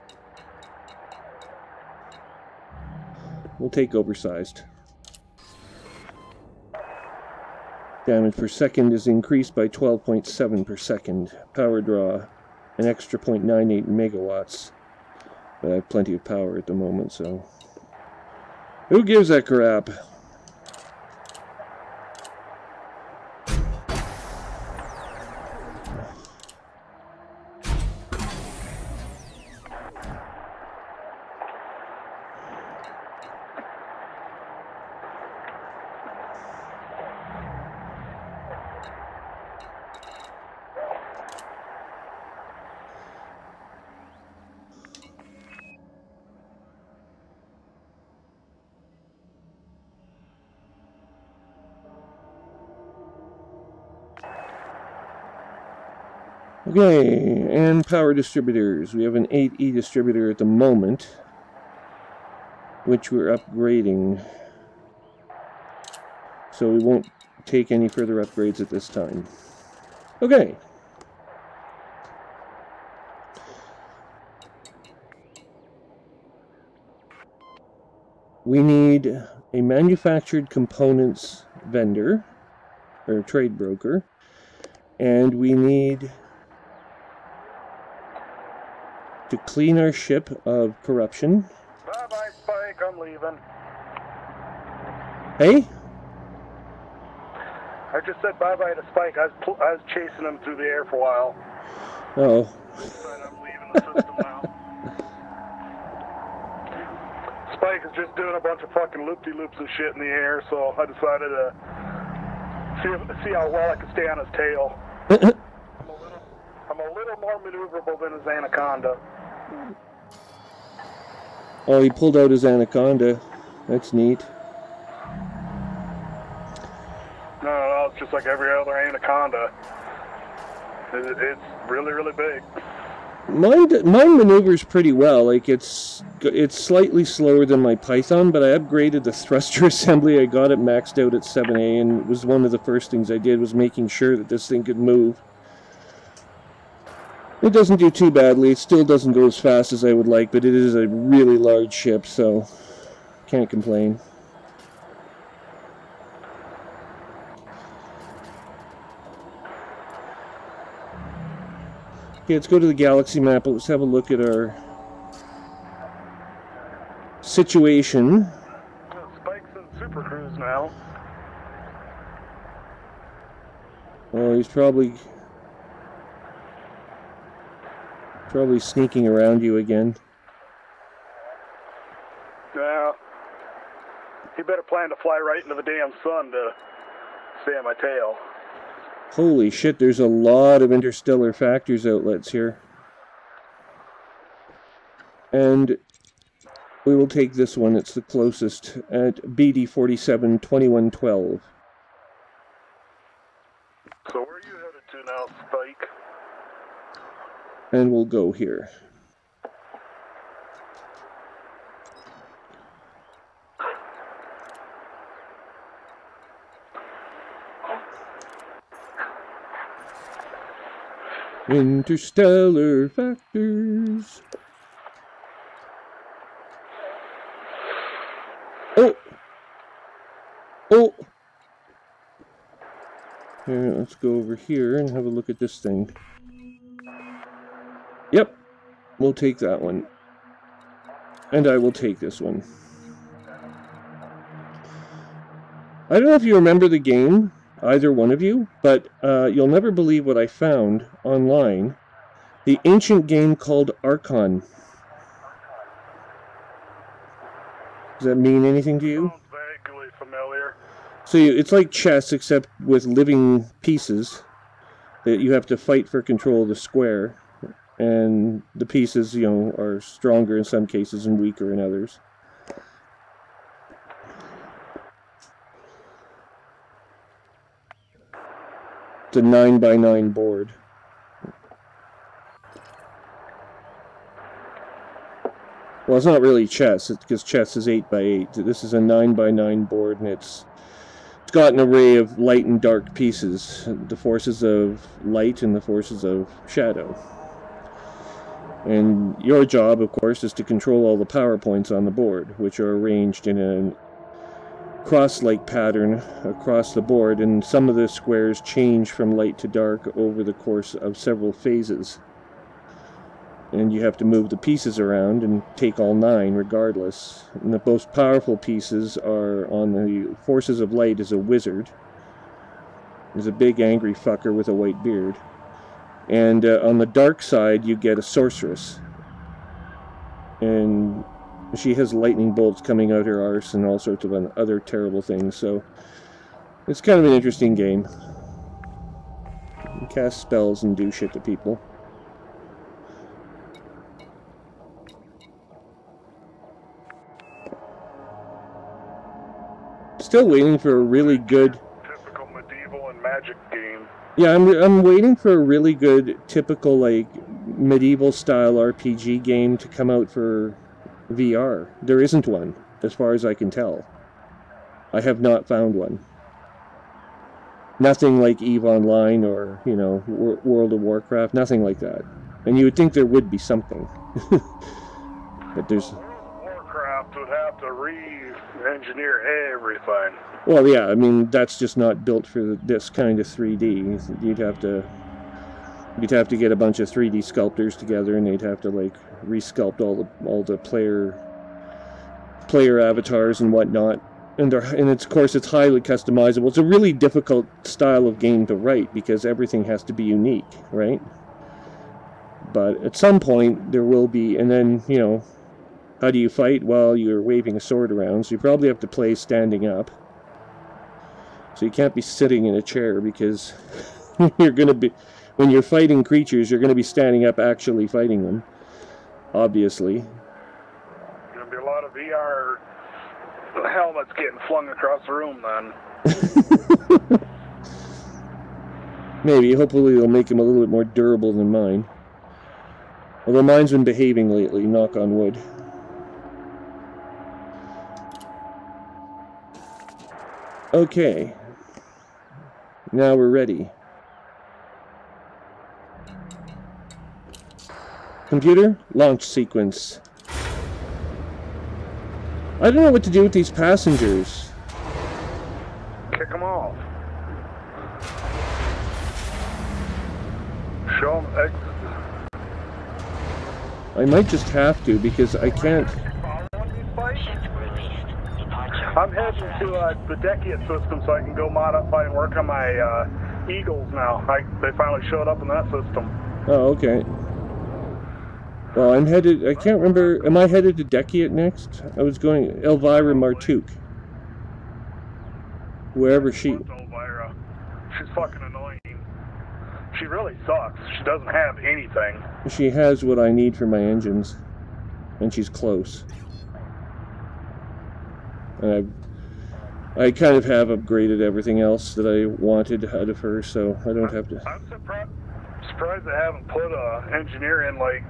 We'll take oversized. Damage per second is increased by 12.7 per second. Power draw, an extra 0.98 megawatts. But I have plenty of power at the moment, so... Who gives a crap? Okay, and power distributors. We have an 8E distributor at the moment, which we're upgrading. So we won't take any further upgrades at this time. Okay. We need a manufactured components vendor, or trade broker, and we need to clean our ship of corruption. Bye-bye, Spike. I'm leaving. Hey? I just said bye-bye to Spike. I was chasing him through the air for a while. Oh. But I'm leaving the system now. Spike is just doing a bunch of fucking loop-de-loops and shit in the air, so I decided to see how well I could stay on his tail. I'm a little more maneuverable than his anaconda. Oh, he pulled out his anaconda. That's neat. No, it's just like every other anaconda. It's really, really big. Mine maneuvers pretty well. Like it's slightly slower than my Python, but I upgraded the thruster assembly. I got it maxed out at 7A, and it was one of the first things I did was making sure that this thing could move. It doesn't do too badly. It still doesn't go as fast as I would like, but it is a really large ship, so can't complain. Okay, let's go to the galaxy map. Let's have a look at our situation. Spike's in Super Cruise now. Oh, he's probably sneaking around you again. Yeah. He better plan to fly right into the damn sun to stay on my tail. Holy shit, there's a lot of interstellar factors outlets here. And we will take this one, it's the closest, at BD 472112. So where are you headed to now, Spike? And we'll go here. Interstellar factors. Oh! Oh! Here, let's go over here and have a look at this thing. Yep, we'll take that one. And I will take this one. I don't know if you remember the game, either one of you, but you'll never believe what I found online. The ancient game called Archon. Does that mean anything to you? Sounds vaguely familiar. So it's like chess, except with living pieces that you have to fight for control of the square. And the pieces, you know, are stronger in some cases and weaker in others. It's a 9x9 board. Well, it's not really chess, because chess is 8x8. This is a 9x9 board, and it's got an array of light and dark pieces, the forces of light and the forces of shadow. And your job, of course, is to control all the power points on the board, which are arranged in a cross-like pattern across the board, and some of the squares change from light to dark over the course of several phases. And you have to move the pieces around and take all 9 regardless. And the most powerful pieces are on the forces of light is a wizard. There's a big angry fucker with a white beard. And on the dark side you get a sorceress. And she has lightning bolts coming out her arse and all sorts of other terrible things. So it's kind of an interesting game. You cast spells and do shit to people. Still waiting for a really good... Typical medieval and magic game. Yeah, I'm waiting for a really good, typical, like, medieval-style RPG game to come out for VR. There isn't one, as far as I can tell. I have not found one. Nothing like EVE Online or, you know, World of Warcraft, nothing like that. And you would think there would be something. But there's... Warcraft would have to re-engineer everything. Well, yeah, I mean, that's just not built for this kind of 3D. You'd have to get a bunch of 3D sculptors together, and they'd have to, like, resculpt all the player avatars and whatnot. And it's, of course, it's highly customizable. It's a really difficult style of game to write because everything has to be unique, right? But at some point there will be, and then, you know, how do you fight? Well, you're waving a sword around, so you probably have to play standing up. So you can't be sitting in a chair because you're going to be, when you're fighting creatures, you're going to be standing up actually fighting them, obviously. There's going to be a lot of VR helmets getting flung across the room then. Maybe, hopefully they'll make them a little bit more durable than mine. Although mine's been behaving lately, knock on wood. Okay. Now we're ready. Computer, launch sequence. I don't know what to do with these passengers. Kick them off. Show them exit. I might just have to because I can't... I'm heading to the Deckiet system so I can go modify and work on my Eagles now. They finally showed up in that system. Oh, okay. Well, I'm headed... I can't remember... Am I headed to Deckiet next? I was going... Elvira Martuk. Wherever she... Elvira. She's fucking annoying. She really sucks. She doesn't have anything. She has what I need for my engines. And she's close. And I kind of have upgraded everything else that I wanted out of her, so I don't have to... I'm surprised they haven't put an engineer in, like,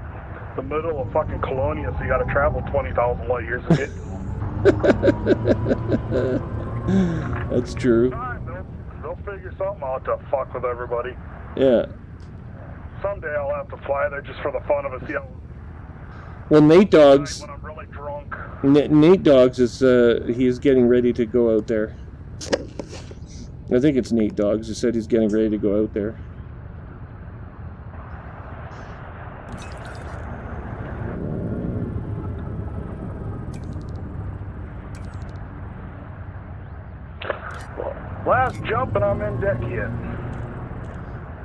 the middle of fucking Colonia, so you gotta travel 20,000 light years to get. That's true. They'll figure something out to fuck with everybody. Yeah. Someday I'll have to fly there just for the fun of it. See how... Well, Nate Doggs... When I'm really drunk. Nate Doggs is, he is getting ready to go out there. I think it's Nate Doggs who said he's getting ready to go out there. Last jump and I'm in Deckiet.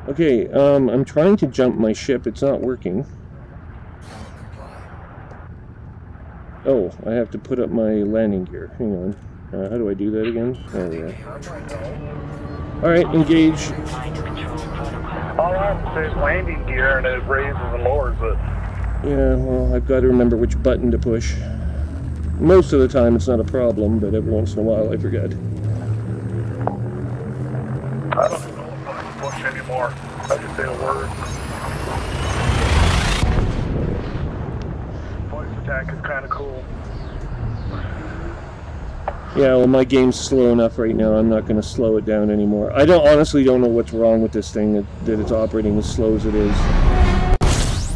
Okay, I'm trying to jump my ship. It's not working. Oh, I have to put up my landing gear. Hang on. How do I do that again? There we go. Alright, engage. Flight control protocol. All I have to say is landing gear, and it raises and lowers it. Yeah, well, I've got to remember which button to push. Most of the time it's not a problem, but every once in a while I forget. I don't even know what button to push anymore. I just say a word. Voice attack is kind of cool. Yeah, well, my game's slow enough right now. I'm not going to slow it down anymore. I honestly don't know what's wrong with this thing that it's operating as slow as it is.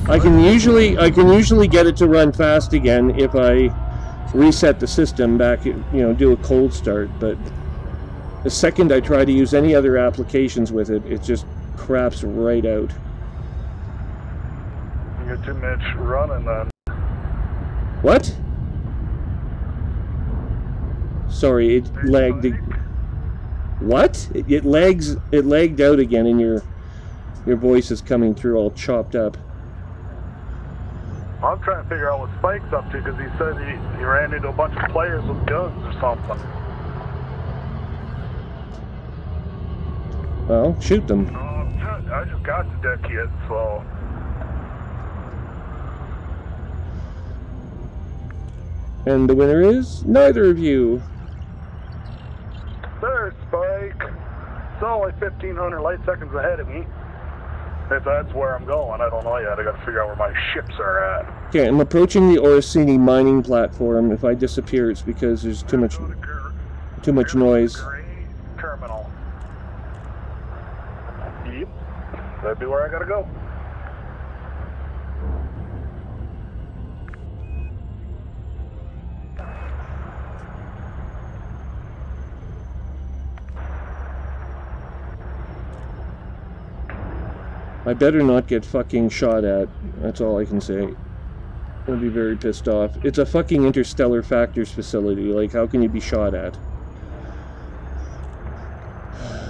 I can usually get it to run fast again if I reset the system back, you know, do a cold start, but the second I try to use any other applications with it, it just craps right out. You get too much running then. What? Sorry, it lagged. What? It lagged out again, and your voice is coming through all chopped up. I'm trying to figure out what Spike's up to, because he said he ran into a bunch of players with guns or something. Well, shoot them. I just got the deck kit, so... And the winner is neither of you. There's Spike. It's only 1,500 light seconds ahead of me. If that's where I'm going, I don't know yet. I gotta figure out where my ships are at. Okay, I'm approaching the Orsini mining platform. If I disappear, it's because there's too much noise. Gray terminal. Yep. That'd be where I gotta go. I better not get fucking shot at. That's all I can say. I'll be very pissed off. It's a fucking interstellar factors facility. Like, how can you be shot at?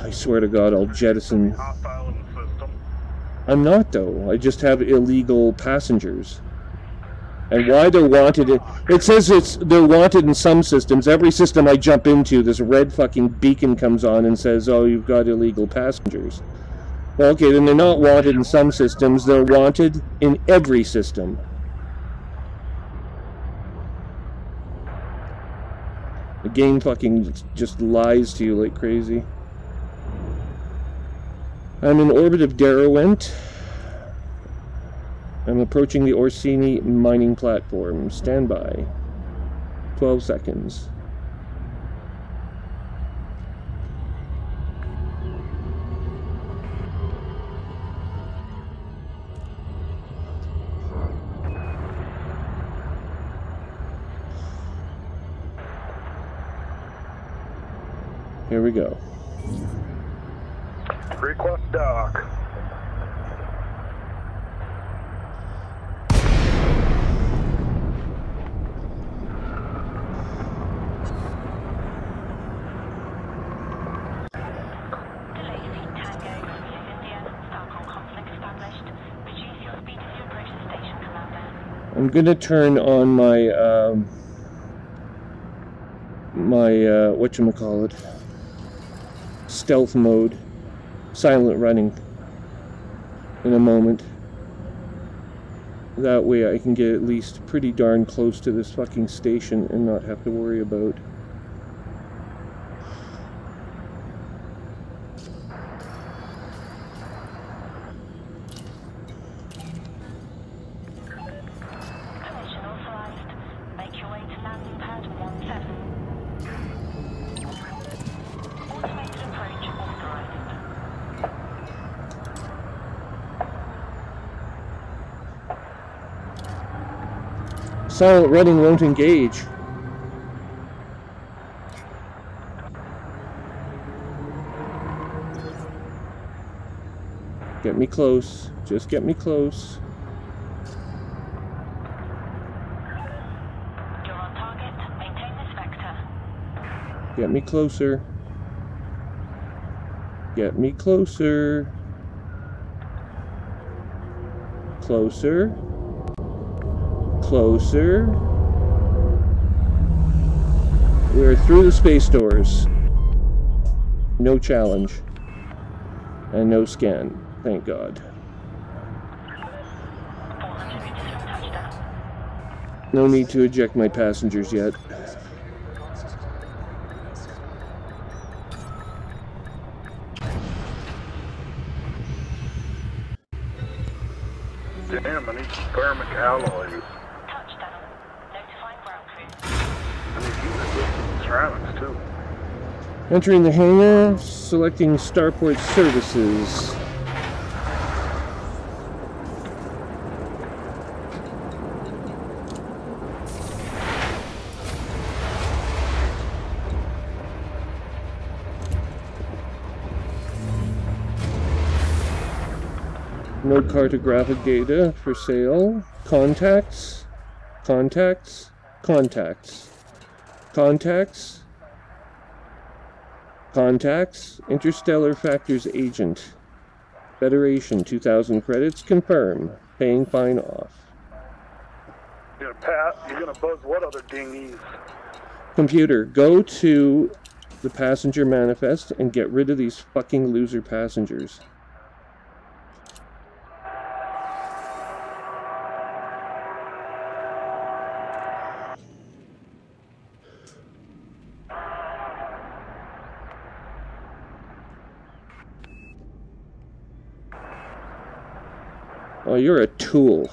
I swear to God, I'll jettison. Hostile in the system. I'm not, though. I just have illegal passengers. And why they're wanted... It says they're wanted in some systems. Every system I jump into, this red fucking beacon comes on and says, oh, you've got illegal passengers. Well, okay, then they're not wanted in some systems. They're wanted in every system. The game fucking just lies to you like crazy. I'm in orbit of Derwent. I'm approaching the Orsini mining platform. Stand by. 12 seconds. Here we go. Request dock. I'm gonna turn on my whatchamacallit, stealth mode, silent running in a moment. That way I can get at least pretty darn close to this fucking station and not have to worry about silent running won't engage. Get me close. Just get me close. You're on target. Maintain this vector. Get me closer. Get me closer. Closer. Closer. We are through the space doors. No challenge. And no scan. Thank God. 400 meters from touchdown. No need to eject my passengers yet. Damn, I need some thermic alloys. Touchdown. Notifying ground crew. I need ceramics too. Entering the hangar, selecting starport services. No cartographic data for sale. Contacts. Contacts. Contacts. Contacts. Contacts. Interstellar Factors Agent. Federation, 2,000 credits. Confirm. Paying fine off. You're gonna you're gonna buzz what other dinghies? Computer, go to the passenger manifest and get rid of these fucking loser passengers. Oh, you're a tool.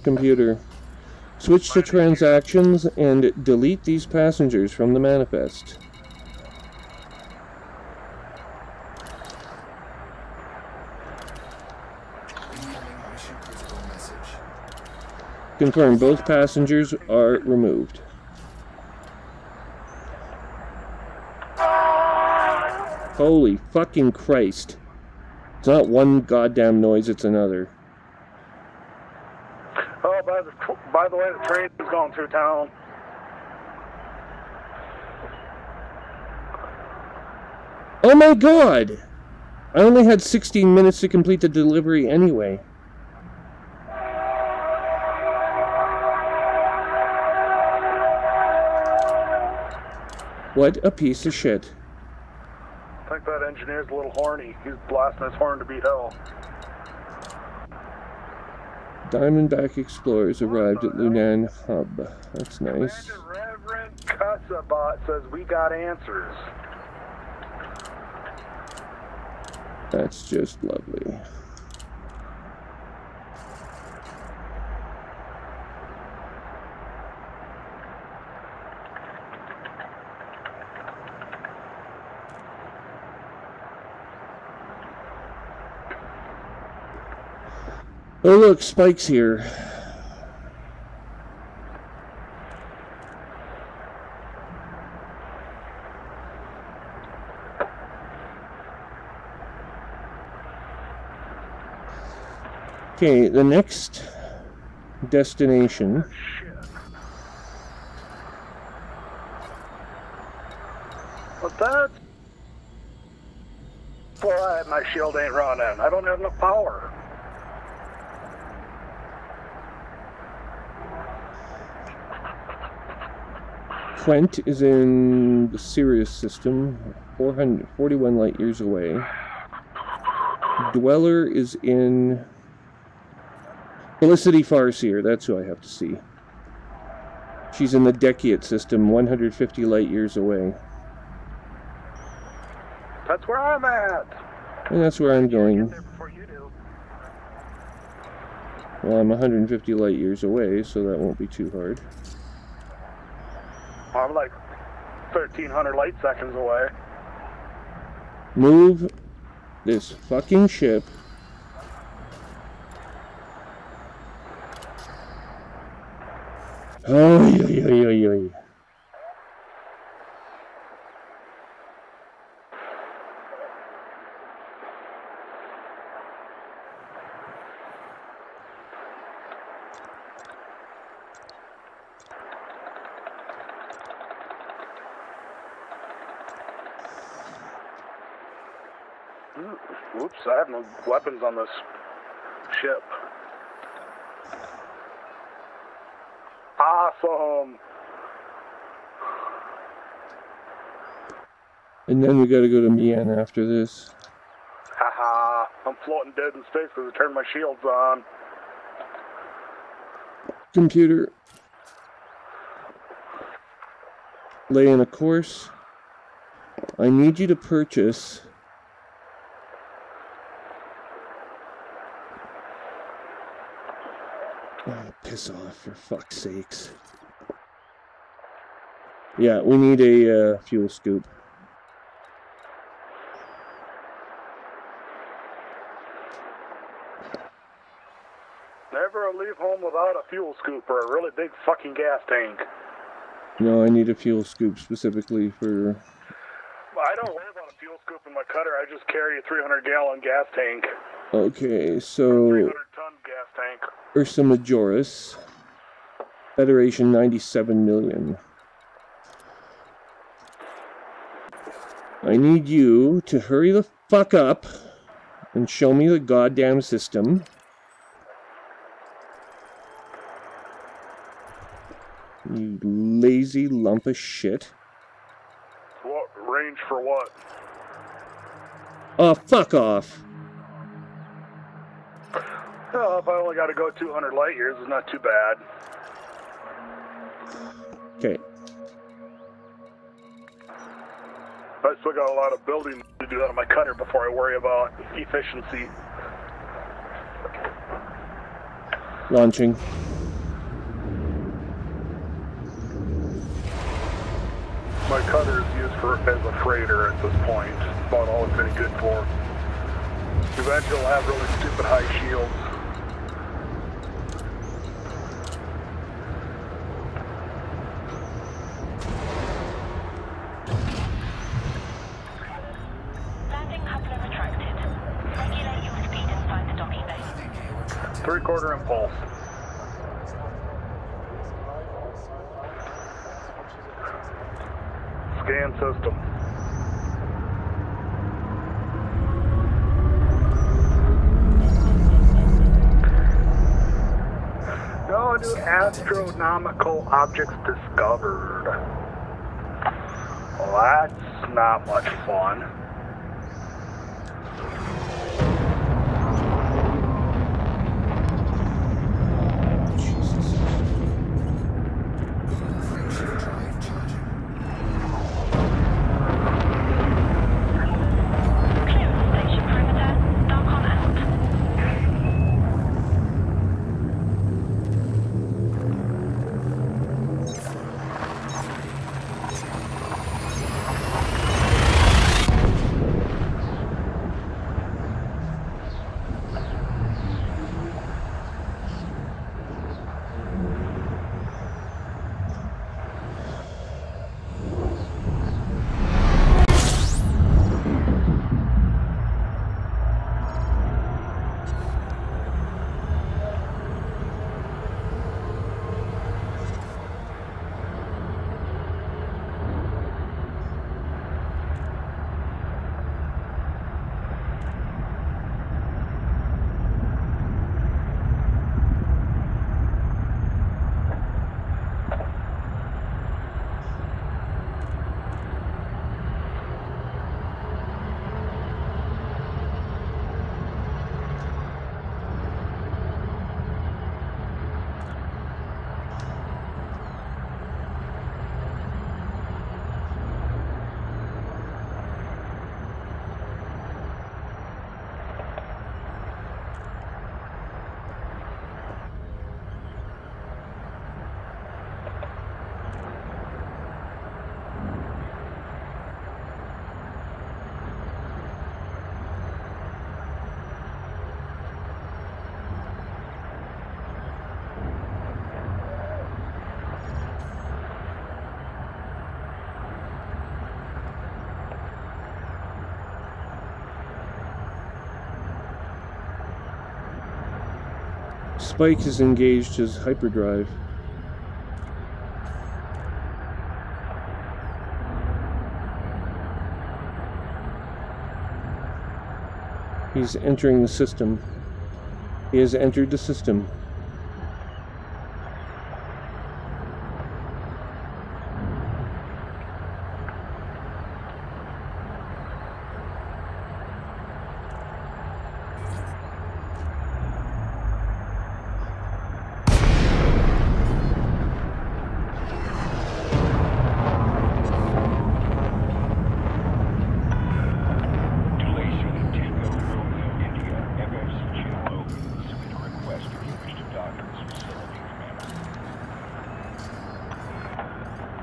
Computer, switch to transactions and delete these passengers from the manifest. Mission critical message. Confirm both passengers are removed. Holy fucking Christ. It's not one goddamn noise, it's another. Oh, by the way, the train is going through town. Oh my God! I only had 16 minutes to complete the delivery anyway. What a piece of shit. I think that engineer's a little horny. He's blasting his horn to beat hell. Diamondback explorers arrived at Lunan Hub. That's nice. Commander Reverend Cussabot says we got answers. That's just lovely. Oh look, Spike's here. Okay, the next destination. But that's why my shield ain't running. I don't have enough power. Quent is in the Sirius system, 441 light years away. Dweller is in Felicity Farseer, that's who I have to see. She's in the Deciate system, 150 light years away. That's where I'm at. And that's where I'm going. Get there before you do. Well, I'm 150 light years away, so that won't be too hard. I'm like 1,300 light seconds away. Move this fucking ship. Oh, yeah. Oops, I have no weapons on this ship. Awesome. And then we gotta go to Mian after this. Haha, I'm floating dead in space because I turned my shields on. Computer. Lay in a course. I need you to purchase oh, piss off, for fuck's sakes. Yeah, we need a fuel scoop. Never leave home without a fuel scoop or a really big fucking gas tank. No, I need a fuel scoop specifically for... I don't worry about a fuel scoop in my cutter. I just carry a 300-gallon gas tank. Okay, so... 300-ton gas tank. Ursa Majoris. Federation 97 million. I need you to hurry the fuck up and show me the goddamn system. You lazy lump of shit. What range for what? Oh, fuck off. Well, if I only got to go 200 light years, it's not too bad. Okay. I still got a lot of building to do on my cutter before I worry about efficiency. Launching. My cutter is used as a freighter at this point. It's about all it's been good for. Eventually I'll have really stupid high shields. Landing coupler retracted. Regulate your speed inside the docking bay. 3/4 impulse. Scan system. No new astronomical objects discovered. Well, that's not much fun. Spike has engaged his hyperdrive. He's entering the system. He has entered the system.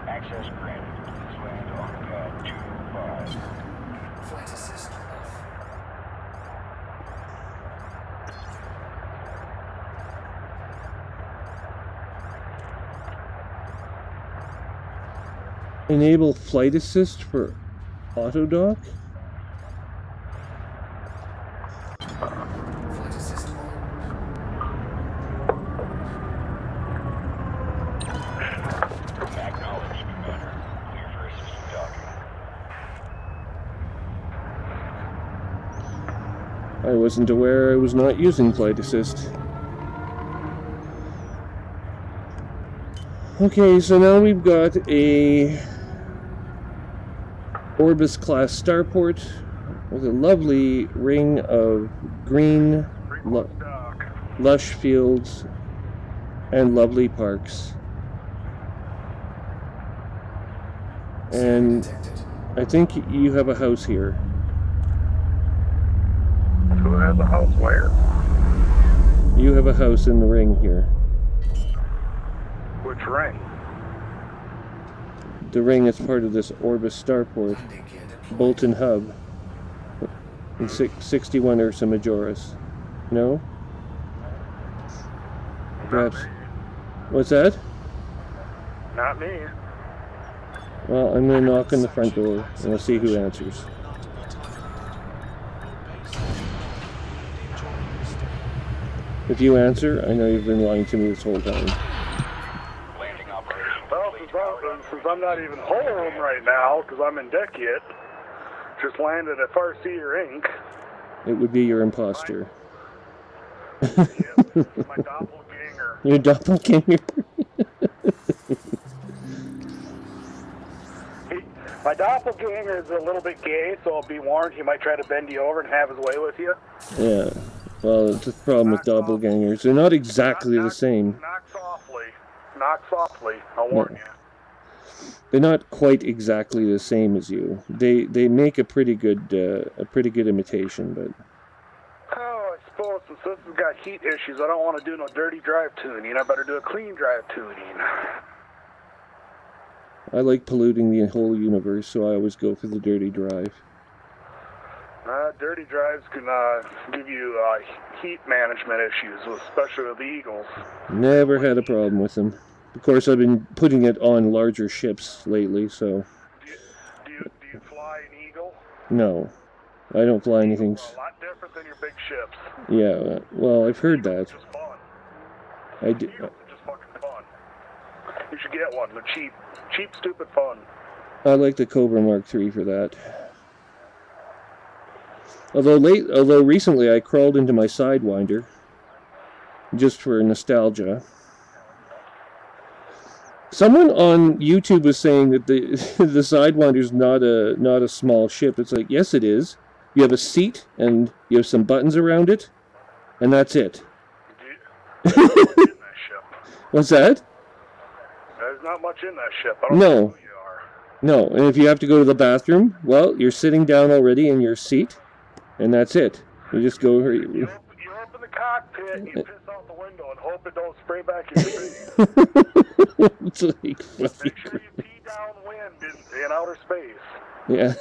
Access granted. Please land on pad 25. Flight assist off. Enable flight assist for autodock? Flight assist on. Acknowledged, Commander. Clear for assistant docking. I wasn't aware I was not using flight assist. Okay, so now we've got a Orbis class starport with a lovely ring of green, lush fields and lovely parks. And Detected. I think you have a house here. Who has a house where? You have a house in the ring here. Which ring? The ring is part of this Orbis starport, Landing gear deployed. Bolton Hub, in 61 Ursa Majoris. No? Perhaps. What's that? Not me. Well, I'm going to knock on the front door, and we'll see who answers. If you answer, I know you've been lying to me this whole time. Landing operation Well, since I'm not even home right now, because I'm in deck yet, just landed at Farseer Inc. It would be your imposter. Yep, my doppelganger. Your doppelganger. My doppelganger is a little bit gay, so be warned, he might try to bend you over and have his way with you. Yeah. Well, it's a problem with doppelgangers. They're not exactly the same. Knock softly. Knock softly. I'll warn you. They're not quite exactly the same as you. They make a pretty good imitation, but Oh, I suppose since this has got heat issues, I don't want to do no dirty drive tuning. I better do a clean drive tuning. I like polluting the whole universe, so I always go for the dirty drive. Dirty drives can give you heat management issues, especially with the Eagles. Never had a problem with them. Of course, I've been putting it on larger ships lately, so Do you fly an Eagle? no. I don't fly anything. A lot different than your big ships. Yeah, well, I've heard that. Just fun. I do. Eagles are just fucking fun. You should get one. They're cheap. Cheap, stupid fun. I like the Cobra Mark III for that. Although recently I crawled into my Sidewinder just for nostalgia. Someone on YouTube was saying that the the Sidewinder's not a small ship. It's like, yes, it is. You have a seat and you have some buttons around it, and that's it. In that ship. What's that? There's not much in that ship. I don't No. know who you are. No, and if you have to go to the bathroom, well, you're sitting down already in your seat, and that's it. You just go. You open the cockpit and you piss out the window and hope it don't spray back your face. It's like, Make sure you pee downwind in outer space. yeah,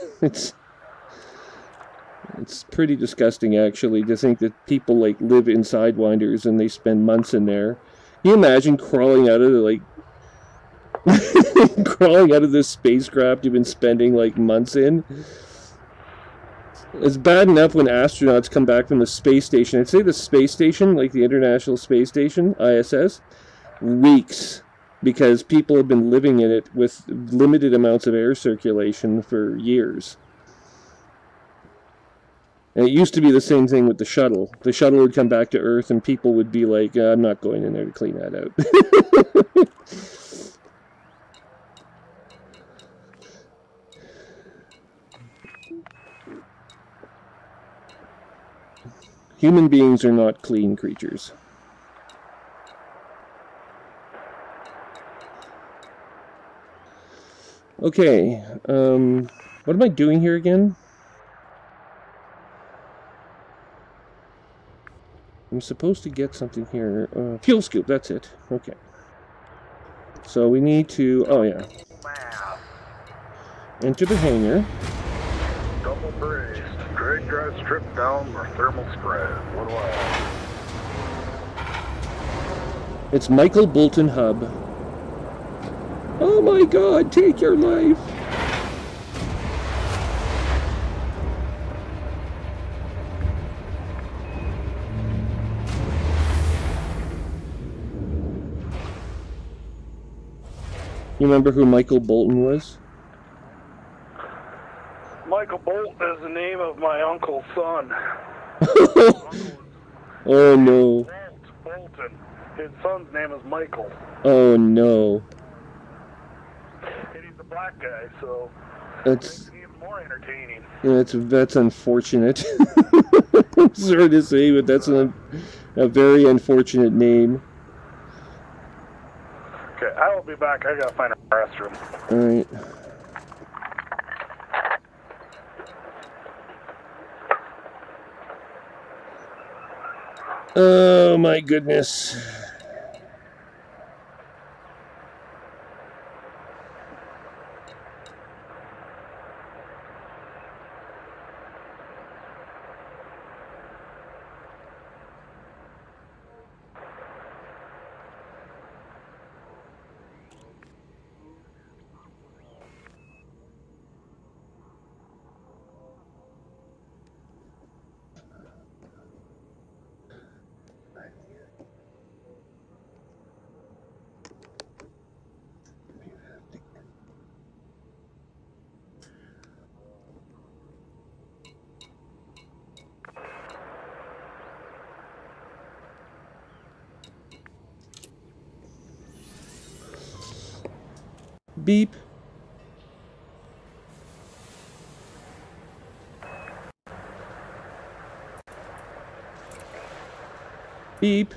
it's pretty disgusting actually to think that people like live in Sidewinders and they spend months in there. Can you imagine crawling out of crawling out of this spacecraft you've been spending like months in? It's bad enough when astronauts come back from the space station. I'd say the space station, like the International Space Station, ISS, weeks, because people have been living in it with limited amounts of air circulation for years. And it used to be the same thing with the shuttle. The shuttle would come back to Earth and people would be like, I'm not going in there to clean that out. Human beings are not clean creatures. Okay, what am I doing here again? I'm supposed to get something here. Fuel scoop, that's it. Okay. So we need to, oh yeah. Enter the hangar. Double braced. Drag drive strip down or thermal spread. What do I have? It's Michael Bolton Hub. Oh my god, take your life! You remember who Michael Bolton was? Michael Bolt is the name of my uncle's son. Oh no. Bolton. His son's name is Michael. Oh no. And he's a black guy, so That's it's even more entertaining. that's unfortunate. I'm sorry to say, but that's a very unfortunate name. Okay, I will be back. I gotta find a restroom. Alright. Oh my goodness. Beep. Beep.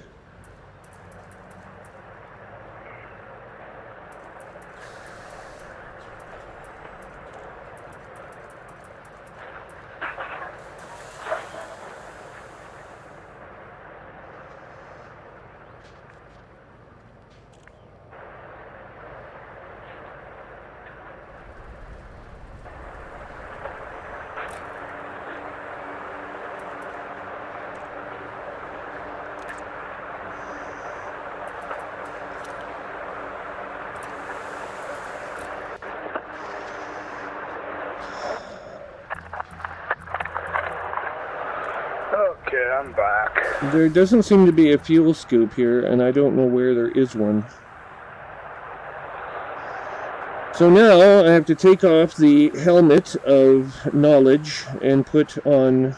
Okay, I'm back. There doesn't seem to be a fuel scoop here, and I don't know where there is one. So now I have to take off the helmet of knowledge and put on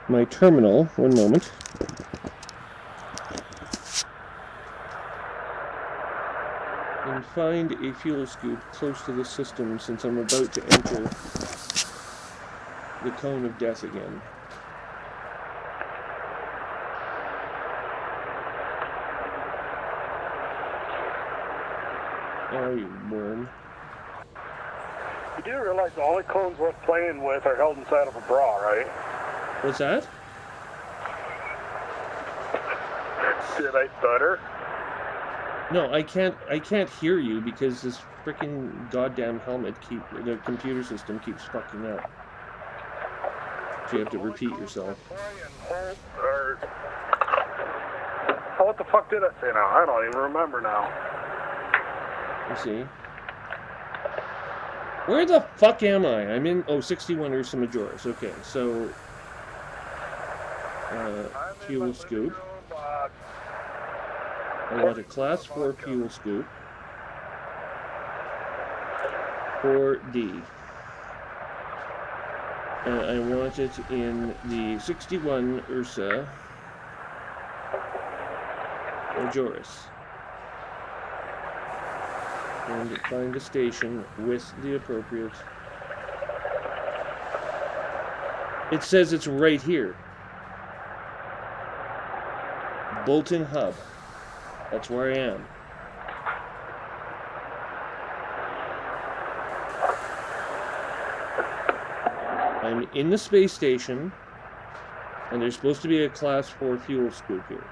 my terminal. One moment. And find a fuel scoop close to the system since I'm about to enter the cone of death again. Oh, you worm. You do realize the only cones worth playing with are held inside of a bra, right? What's that? Did I stutter? No, I can't hear you because this freaking goddamn helmet the computer system keeps fucking up. So you have to repeat yourself. Oh, what the fuck did I say now? I don't even remember now. You see? Where the fuck am I? I'm in 61 Ursa Majoris. Okay, so fuel scoop. I want a class 4 fuel scoop. 4D. I want it in the 61 Ursa Majoris. And find a station with the appropriate... It says it's right here. Bolton Hub. That's where I am. I'm in the space station, and there's supposed to be a Class 4 fuel scoop here.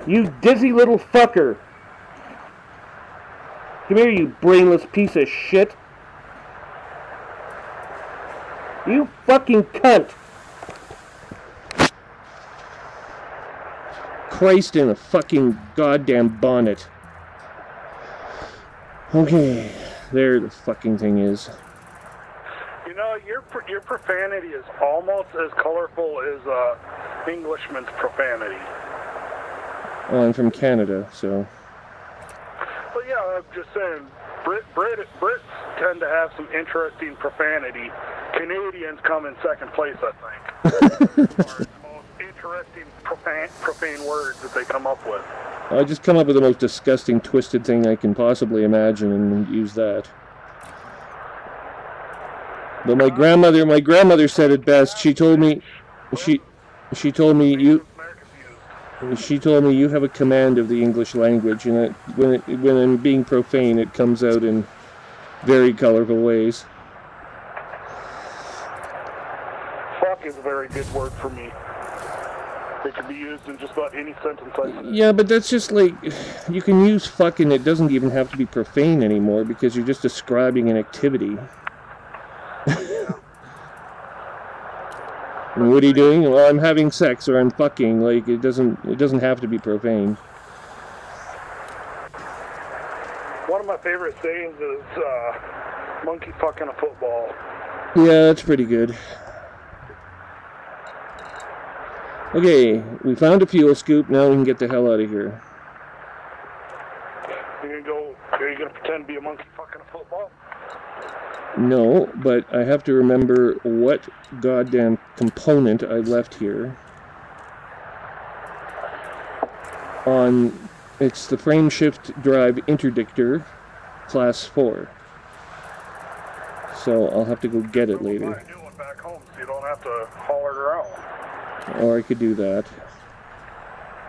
You dizzy little fucker! Come here, you brainless piece of shit! You fucking cunt! Christ in a fucking goddamn bonnet. Okay, there the fucking thing is. You know, your profanity is almost as colorful as Englishman's profanity. Oh, I'm from Canada, so... Well, yeah, I'm just saying, Brits tend to have some interesting profanity. Canadians come in second place, I think. As far as the most interesting profane words that they come up with. I just come up with the most disgusting, twisted thing I can possibly imagine and use that. But my grandmother said it best. She told me you have a command of the English language, and when I'm being profane, it comes out in very colorful ways. Fuck is a very good word for me. It can be used in just about any sentence I say. Yeah, but that's just like, you can use fuck and it doesn't even have to be profane anymore because you're just describing an activity. And what are you doing? Well, I'm having sex or I'm fucking. Like, it doesn't have to be profane. One of my favorite sayings is monkey fucking a football. Yeah, that's pretty good. Okay, we found a fuel scoop. Now we can get the hell out of here. Are you gonna pretend to be a monkey fucking a football? No, but I have to remember what goddamn component I left here. It's the frame shift drive interdictor, class 4. So I'll have to go get it later. Buy a new one back home so you don't have to haul it around. Or I could do that.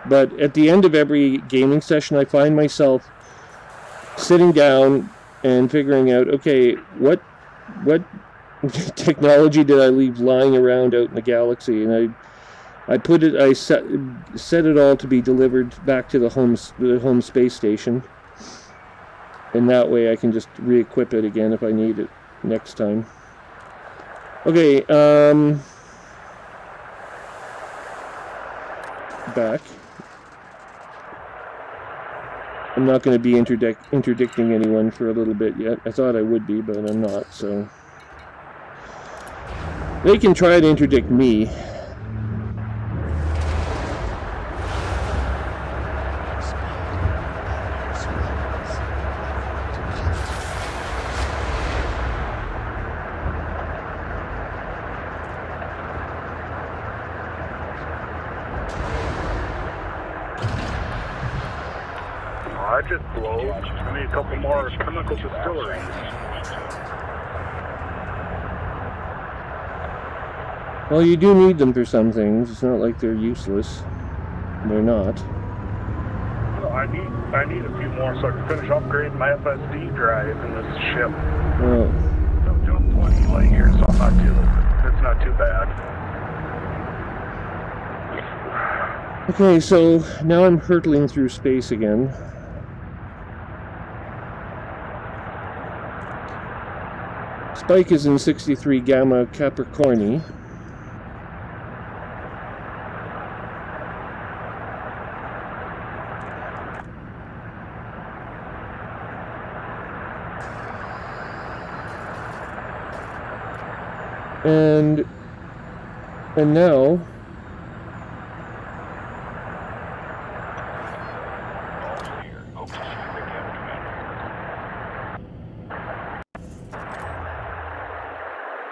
But at the end of every gaming session, I find myself sitting down and figuring out, okay, what technology did I leave lying around out in the galaxy? And I set it all to be delivered back to the home space station. And that way I can just re-equip it again if I need it next time. Okay, back. I'm not going to be interdicting anyone for a little bit yet. I thought I would be, but I'm not, so... They can try to interdict me. I just blow. I need a couple more chemical distilleries. Well, you do need them for some things. It's not like they're useless. They're not. Well, I need a few more so I can finish upgrading my FSD drive in this ship. Well, I'm doing 20 light years, so it's not too bad. okay, so now I'm hurtling through space again. Spike is in 63 Gamma Capricorni. And now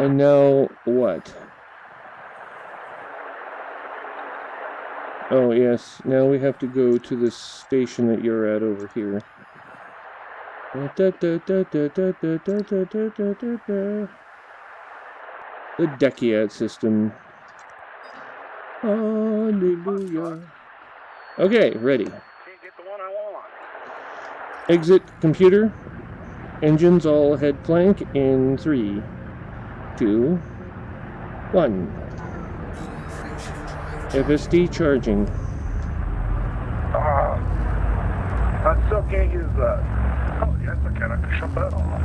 And now what? Oh yes, now we have to go to the station that you're at over here. The Dekiat system. Hallelujah. Okay, ready. Can't get the one I want. Exit computer. Engines all head plank in 3, 2, 1. FSD charging. I still can't use that. Oh, yes, I can. I can shut that off.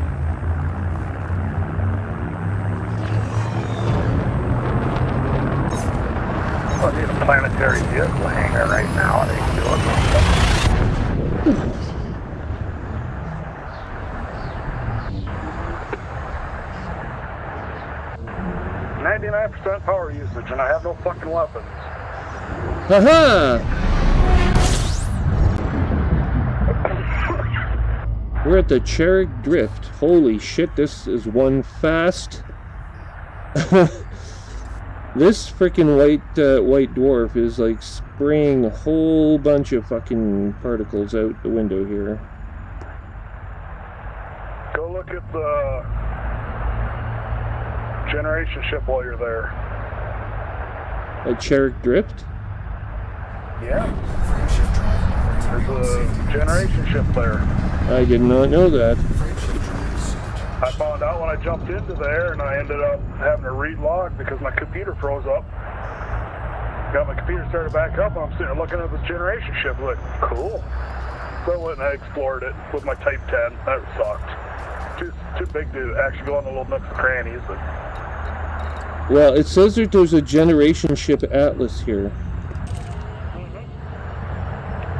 I need a planetary vehicle hangar right now. I ain't doing nothing. 99% power usage, and I have no fucking weapons. Haha! We're at the Cherrick Drift. Holy shit, this is one fast. This freaking white dwarf is like spraying a whole bunch of fucking particles out the window here. Go look at the generation ship while you're there. At Cherrick Drift? Yeah. There's a generation ship there. I did not know that. I found out when I jumped into there, and I ended up having to read log because my computer froze up. Got my computer started back up, and I'm sitting there looking at the generation ship, like, cool. So I went and I explored it with my Type 10. That sucked. Too big to actually go in the little nooks and crannies. But... Well, it says that there's a generation ship Atlas here.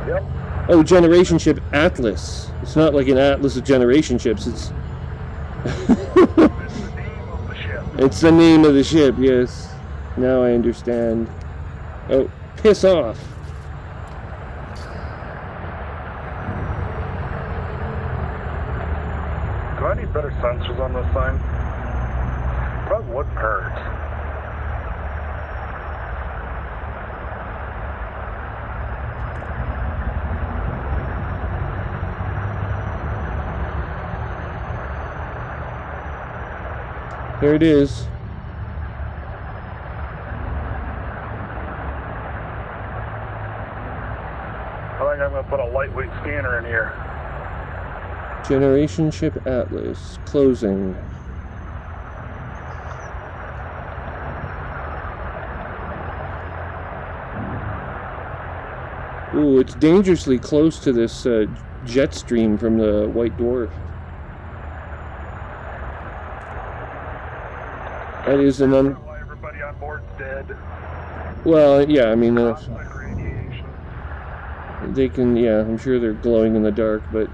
Yep. Oh, generation ship Atlas. It's not like an Atlas of generation ships. It's it's the name of the ship. Yes. Now I understand. Oh, piss off. Do I need better sensors on this thing? Probably wouldn't hurt. There it is. I think I'm going to put a lightweight scanner in here. Generation ship Atlas. Closing. Ooh, it's dangerously close to this jet stream from the White Dwarf. That is an Everybody on board's dead. Well, yeah, I mean, Cosmic radiation. they can, yeah, I'm sure they're glowing in the dark, but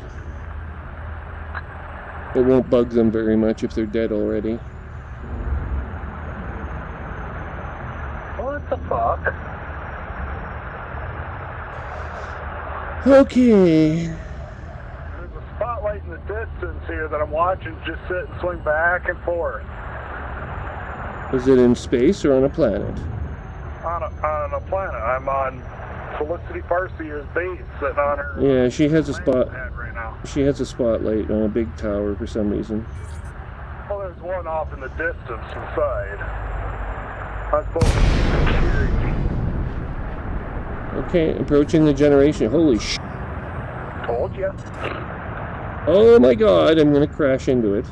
it won't bug them very much if they're dead already. What the fuck? Okay. There's a spotlight in the distance here that I'm watching just sit and swing back and forth. Is it in space or on a planet? On a planet. I'm on Felicity Farseer's base sitting on her. Yeah, she has a spot. Right now. She has a spotlight on a big tower for some reason. Well, there's one off in the distance to the side. I suppose it's security. Okay, approaching the generation. Holy sh! Told you. Oh my god, I'm gonna crash into it.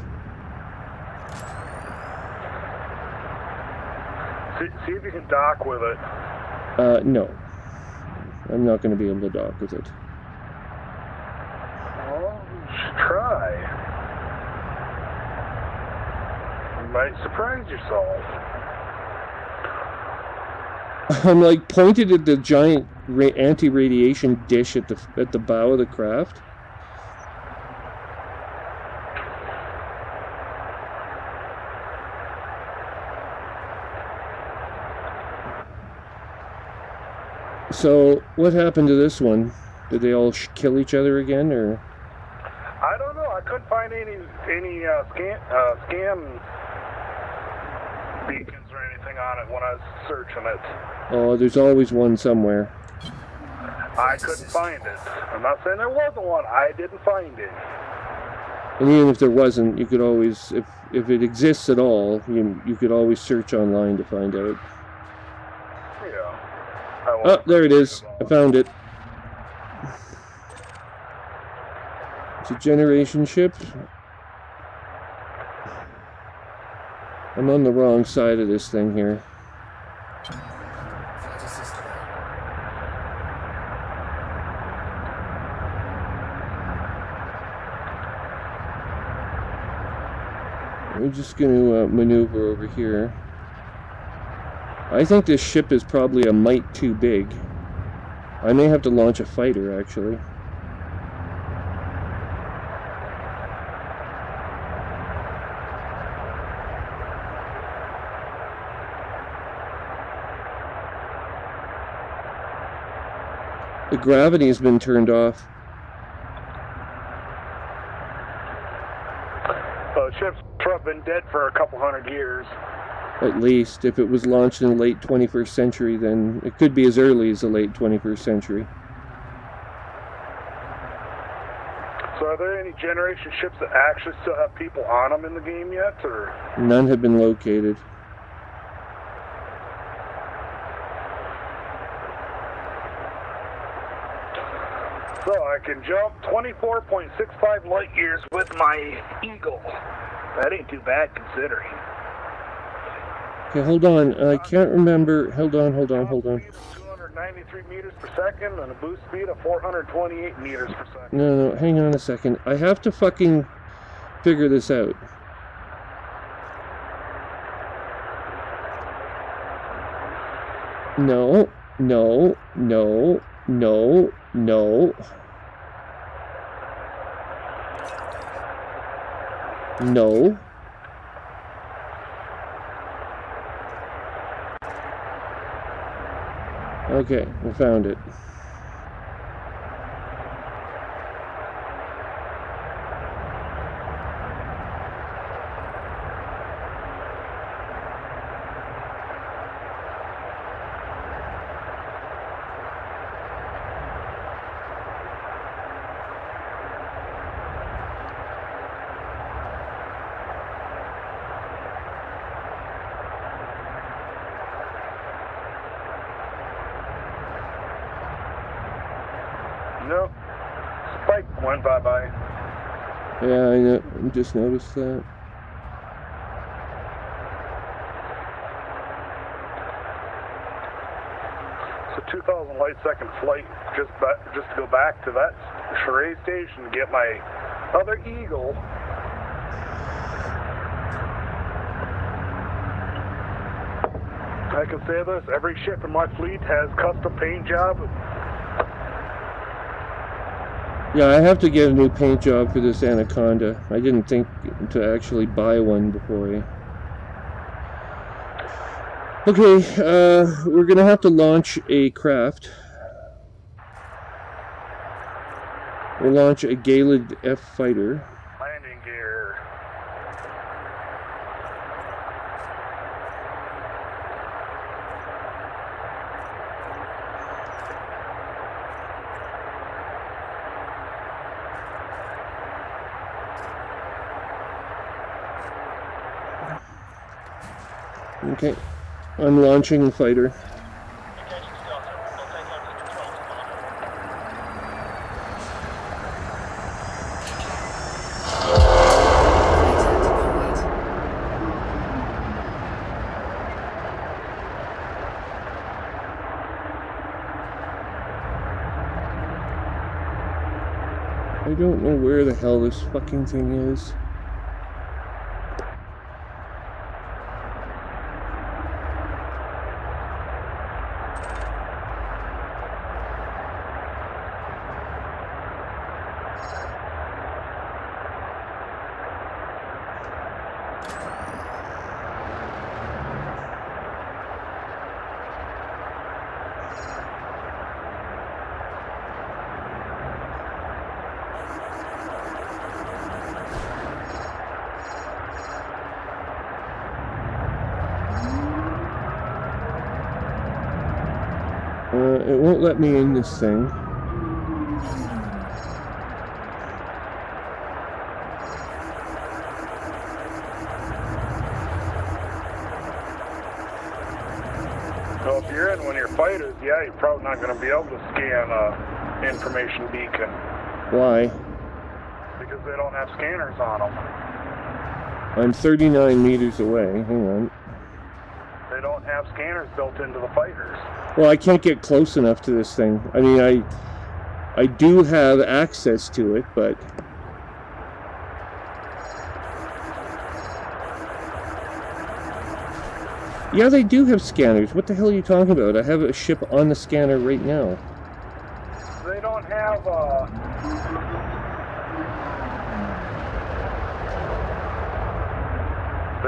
See if you can dock with it. No. I'm not gonna be able to dock with it. Well, you should try. You might surprise yourself. I'm like pointed at the giant anti-radiation dish at the bow of the craft. So what happened to this one? Did they all kill each other again, or? I don't know. I couldn't find any scan beacons or anything on it when I was searching it. Oh, there's always one somewhere. I couldn't find it. I'm not saying there wasn't one. I didn't find it. And even if there wasn't, you could always, if it exists at all, you could always search online to find out. Yeah. Oh, there it is. I found it. It's a generation ship. I'm on the wrong side of this thing here. Flight assistant. We're just going to maneuver over here. I think this ship is probably a mite too big. I may have to launch a fighter, actually. The gravity has been turned off. The ship's been dead for a couple hundred years. At least, if it was launched in the late 21st century, then it could be as early as the late 21st century. So are there any generation ships that actually still have people on them in the game yet, or? None have been located. So I can jump 24.65 light years with my Eagle. That ain't too bad considering. Okay, hold on. I can't remember. Hold on. 293 meters per second and a boost speed of 428 meters per second. No, hang on a second. I have to fucking figure this out. No. Okay, we found it. Nope. Spike went bye-bye. Yeah, I know. I just noticed that. So 2,000 light second flight just to go back to that charade station to get my other Eagle. I can say this, every ship in my fleet has custom paint job. Yeah, I have to get a new paint job for this Anaconda. I didn't think to actually buy one before Okay, we're gonna have to launch a craft. We'll launch a Galid F fighter. Landing gear. Okay, I'm launching the fighter. I don't know where the hell this fucking thing is. It won't let me in this thing. So if you're in one of your fighters, yeah, you're probably not going to be able to scan a information beacon Why? because they don't have scanners on them. I'm 39 meters away. Hang on. They don't have scanners built into the fighters. Well, I can't get close enough to this thing. I mean, I do have access to it, but... Yeah, they do have scanners. What the hell are you talking about? I have a ship on the scanner right now. They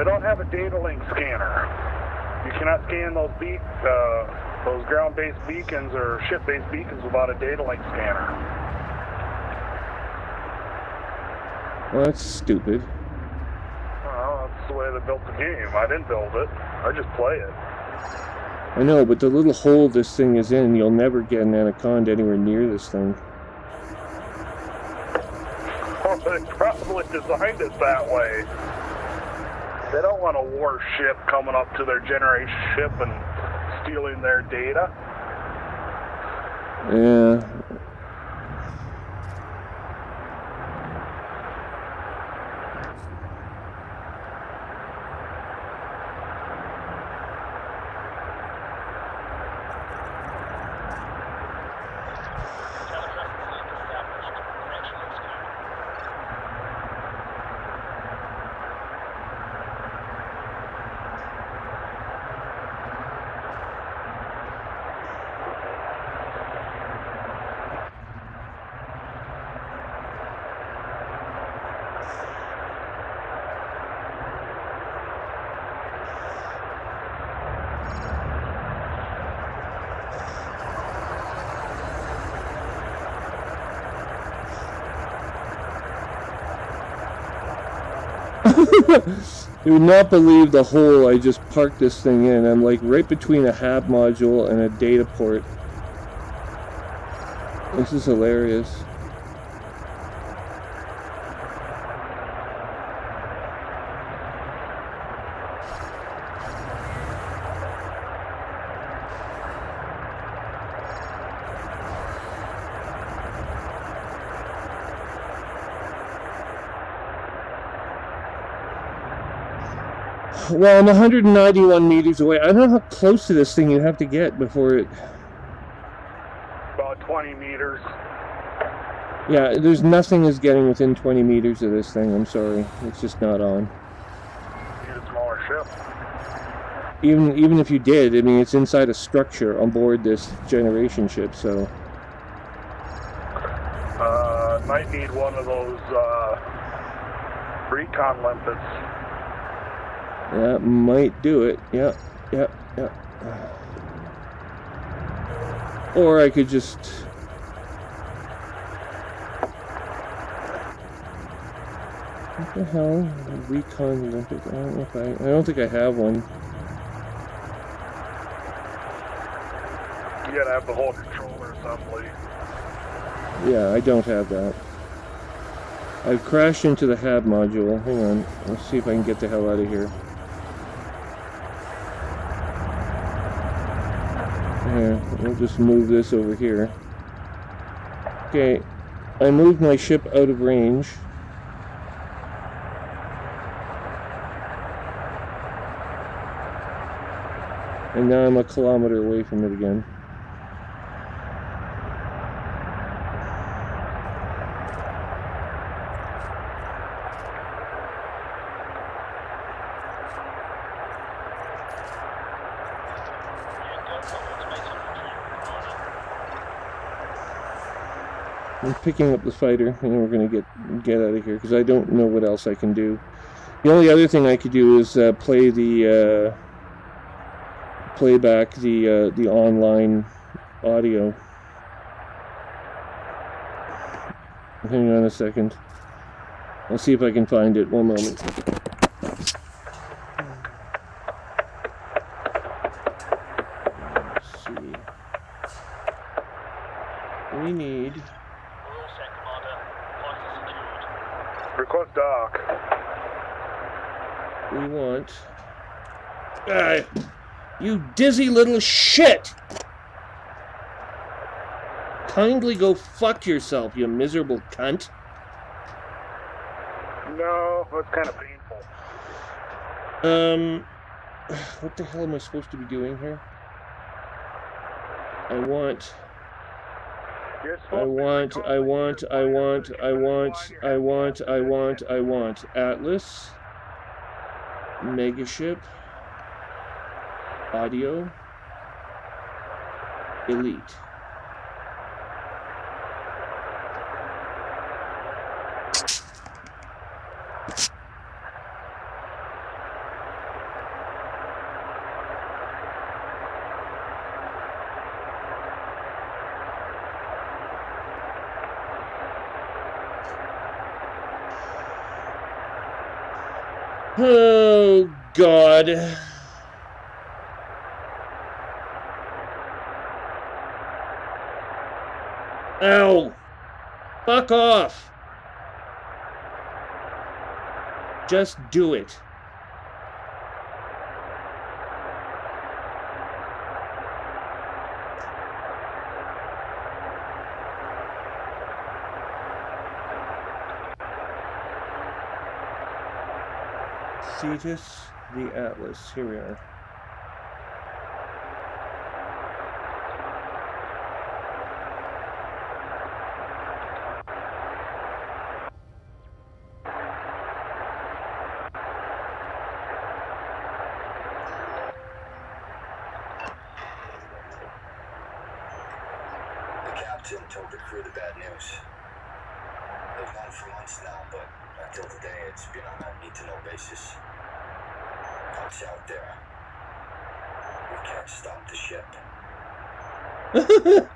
don't have a data link scanner. You cannot scan those ground-based beacons or ship-based beacons without a data link scanner. Well, that's stupid. Well, that's the way they built the game. I didn't build it. I just play it. I know, but the little hole this thing is in, you'll never get an anaconda anywhere near this thing. Well, they probably designed it that way. They don't want a warship coming up to their generation ship and stealing their data. Yeah. You would not believe the hole I just parked this thing in. I'm like right between a HAB module and a data port. This is hilarious. Well, I'm 191 meters away. I don't know how close to this thing you have to get before it... About 20 meters. Yeah, there's nothing is getting within 20 meters of this thing. I'm sorry. It's just not on. You need a smaller ship. Even if you did, I mean, it's inside a structure on board this generation ship, so... Might need one of those recon limpets. That might do it. Yeah. Or I could just... What the hell? Recon limpet? I don't know if I don't think I have one. You gotta have the whole controller assembly. Yeah, I don't have that. I've crashed into the HAB module. Hang on. Let's see if I can get the hell out of here. Here, we'll just move this over here. Okay, I moved my ship out of range. And now I'm a kilometer away from it again. I'm picking up the fighter, and then we're going to get out of here because I don't know what else I can do. The only other thing I could do is play back the online audio. Hang on a second. I'll see if I can find it. One moment. Let's see. we need... We're all set, Commander. Flight is secured. Request dock. We want... you dizzy little shit! Kindly go fuck yourself, you miserable cunt. No, that's kind of painful. What the hell am I supposed to be doing here? I want Atlas, Megaship, Audio, Elite. Oh, God. Ow! Fuck off! Just do it. Cetus, the Atlas. Here we are. The captain told the crew the bad news. They've gone for months now, but until today it's been on a need-to-know basis. It's out there. We can't stop the ship. I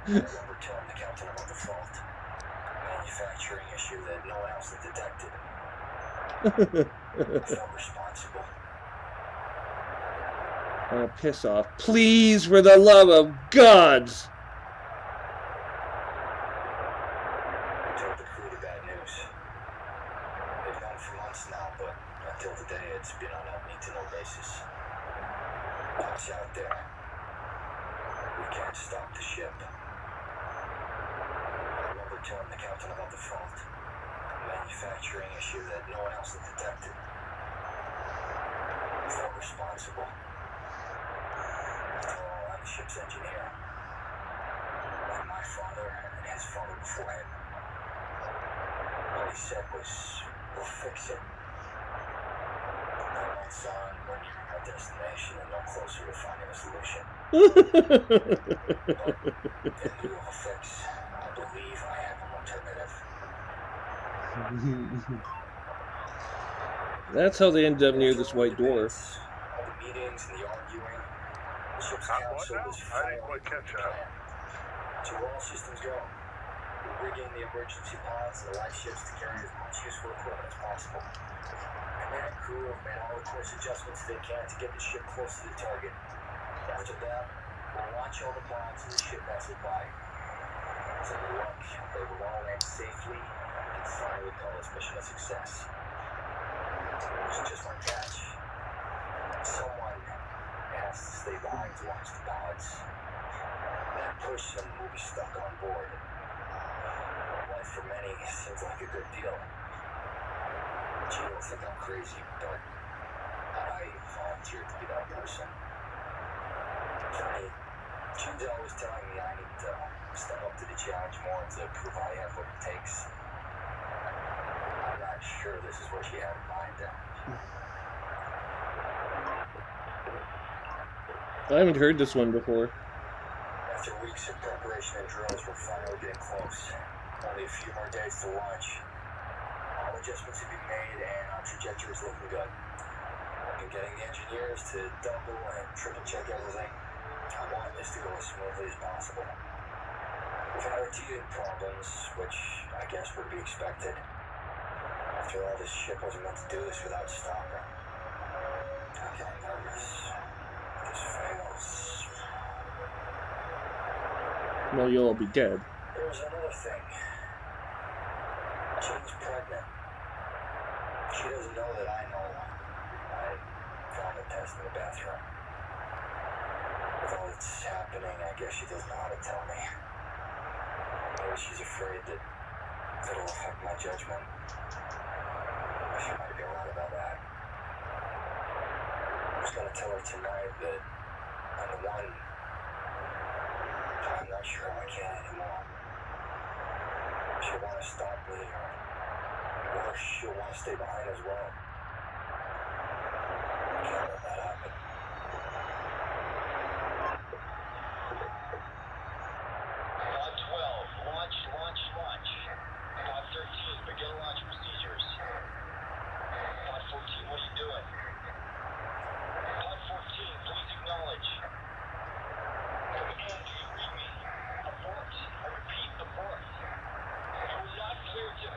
remember telling the captain about the fault. Manufacturing issue that no one else had detected. I felt responsible. Oh, piss off. Please, for the love of gods! I told the crew the bad news. They've gone for months now, but until today it's been on a need-to-know basis. It's out there. We can't stop the ship. I remember telling the captain about the fault. A manufacturing issue that no one else had detected. I felt responsible. After all, I'm the ship's engineer. Like my father and his father before him. All he said was, we'll fix it. 9 months on, we're nearing our destination and no closer to finding a solution. But in lieu of a fix, I believe I have an alternative. That's how they ended up near this white dwarf. All the meetings and the arguing. The ship's What council now? was I didn't quite catch that. So where all systems go. We're rigging the emergency pods and the light ships to carry as much useful equipment as possible. Command and crew have made all the course adjustments they can to get the ship close to the target. After that, we'll launch all the pods as the ship passes by. So good luck, they will all land safely and we can finally call this mission a success. There's just one catch. Someone has to stay behind to watch the pods. That person will be stuck on board. Life for many seems like a good deal. You don't think I'm crazy, but I volunteered to be that person. Johnny, Jim's always telling me I need to step up to the challenge more to prove I have what it takes. I'm not sure this is what she had in mind. I haven't heard this one before. After weeks of preparation and drills, we're finally getting close. Only a few more days to launch. All adjustments have been made and our trajectory is looking good. I've been getting the engineers to double and triple check everything. I want this to go as smoothly as possible. We've had our teething problems, which I guess would be expected. After all, this ship wasn't meant to do this without stopping. I'm getting nervous. This fails. Well, you'll all be dead. There there's another thing. Jean's pregnant. She doesn't know that I know. I found a test in the bathroom. With all that's happening, I guess she doesn't know how to tell me. Maybe she's afraid that it'll affect my judgment. She might be right about that. I was gonna tell her tonight that on the one, I'm not sure I can anymore. She'll want to stop me, or she'll want to stay behind as well. I can't let that happen. Pod 12, launch. 513, begin launch procedures. Pod 14, what are you doing? Pod 14, please acknowledge. Command, do you read me? Abort. I repeat, abort. You are not cleared to...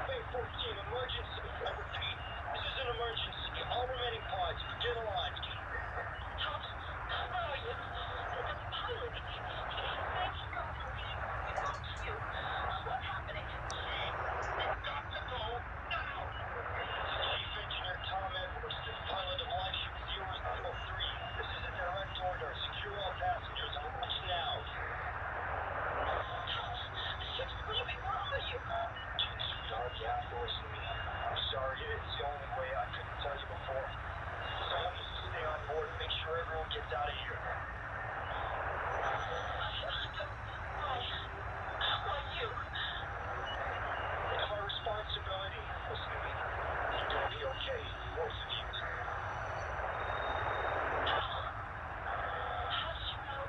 Bay 14, emergency. I repeat, this is an emergency. All remaining pods, begin launch. Where are you? The pilot. He said he got to leave. Without you. What's happening? We've got to go now. Chief Engineer Tom Edwards, pilot of Life Ship 003. This is a direct order. Secure all passengers. Launch now. You're screaming. Where are you? Sweetheart, you have to listen to me. I'm sorry. It's the only way. I couldn't tell you before. So I want you to stay on board and make sure everyone gets out of here. Why you? It's my responsibility. Listen to me. You're gonna be okay. Both of you. How did you know?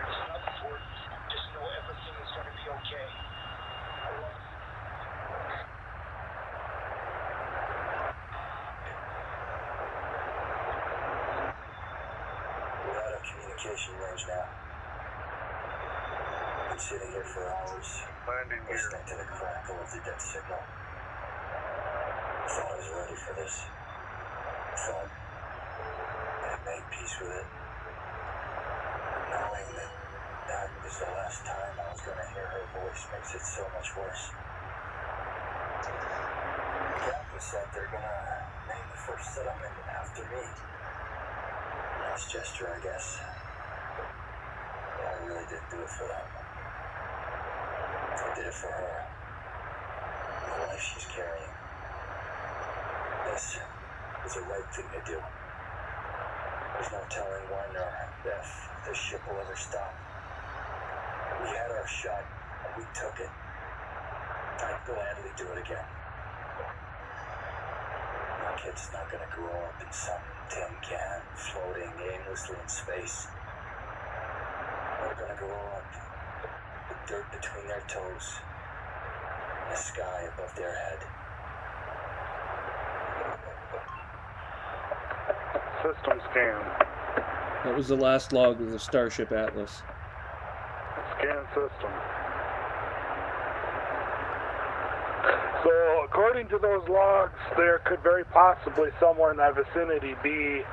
It's not important. Just know everything is gonna be okay. I love you. We're out of communication range now. Been sitting here for hours, Landing gear. listening to the crackle of the death signal. Thought I was ready for this. Thought I had made peace with it. Knowing that that was the last time I was going to hear her voice makes it so much worse. The captain said they're going to name the first settlement after me. Nice gesture, I guess. But I really didn't do it for them. I did it for her. The life she's carrying. This is the right thing to do. There's no telling when or if this ship will ever stop. We had our shot, and we took it. I'd gladly do it again. My kid's not gonna grow up in some tin can, floating aimlessly in space. They're gonna grow up with dirt between their toes, and the sky above their head. System scan. That was the last log of the Starship Atlas. Scan system. So, according to those logs, there could very possibly somewhere in that vicinity be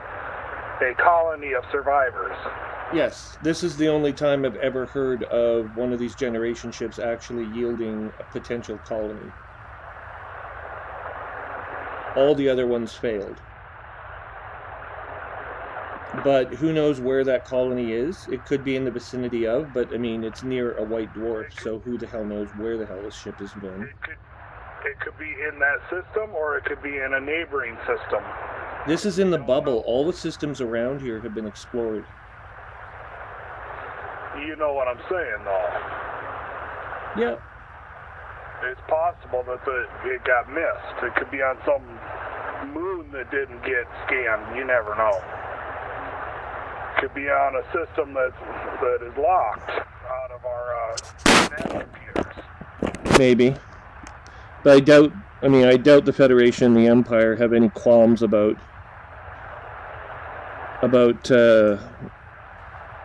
a colony of survivors. Yes, this is the only time I've ever heard of one of these generation ships actually yielding a potential colony. All the other ones failed. But who knows where that colony is? It could be in the vicinity of, but I mean, it's near a white dwarf, so who the hell knows where the hell this ship has been. It could be in that system, or it could be in a neighboring system. This is in the bubble. All the systems around here have been explored. You know what I'm saying, though. Yeah. It's possible that it got missed. It could be on some moon that didn't get scanned. You never know. Could be on a system that is locked out of our nav computers. Maybe. But I doubt the Federation and the Empire have any qualms about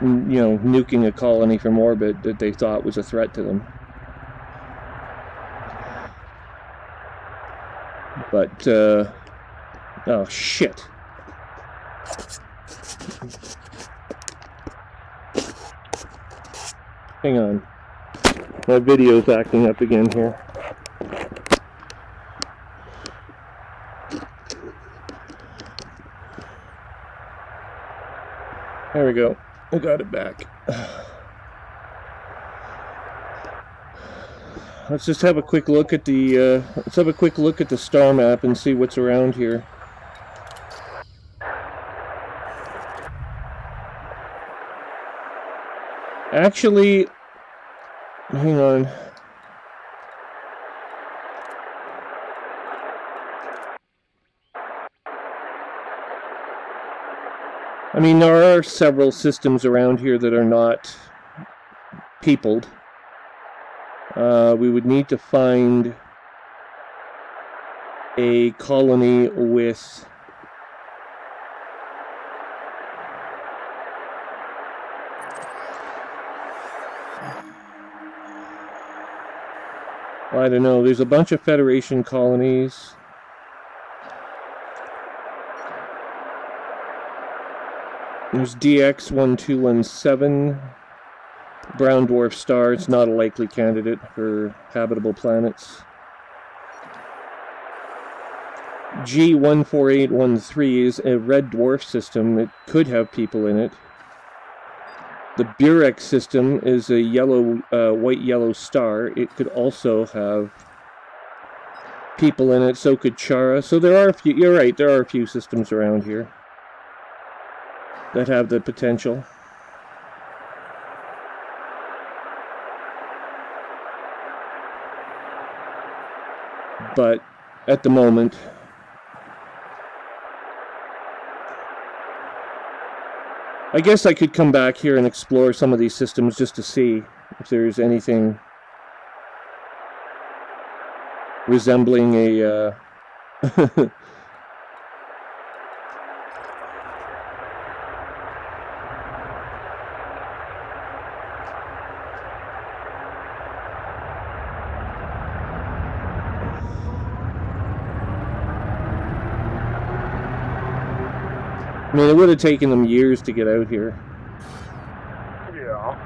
nuking a colony from orbit that they thought was a threat to them. But, oh shit. Hang on. My video's acting up again here. There we go. I got it back. Let's just have a quick look at the star map and see what's around here. Actually, hang on. I mean, there are several systems around here that are not peopled. We would need to find a colony with I don't know, there's a bunch of Federation colonies. There's DX1217, brown dwarf star. It's not a likely candidate for habitable planets. G14813 is a red dwarf system. It could have people in it. The Burek system is a yellow, white-yellow star. It could also have people in it. So could Chara. So there are a few. You're right. There are a few systems around here that have the potential. But at the moment, I guess I could come back here and explore some of these systems just to see if there's anything resembling a I mean, it would have taken them years to get out here. Yeah.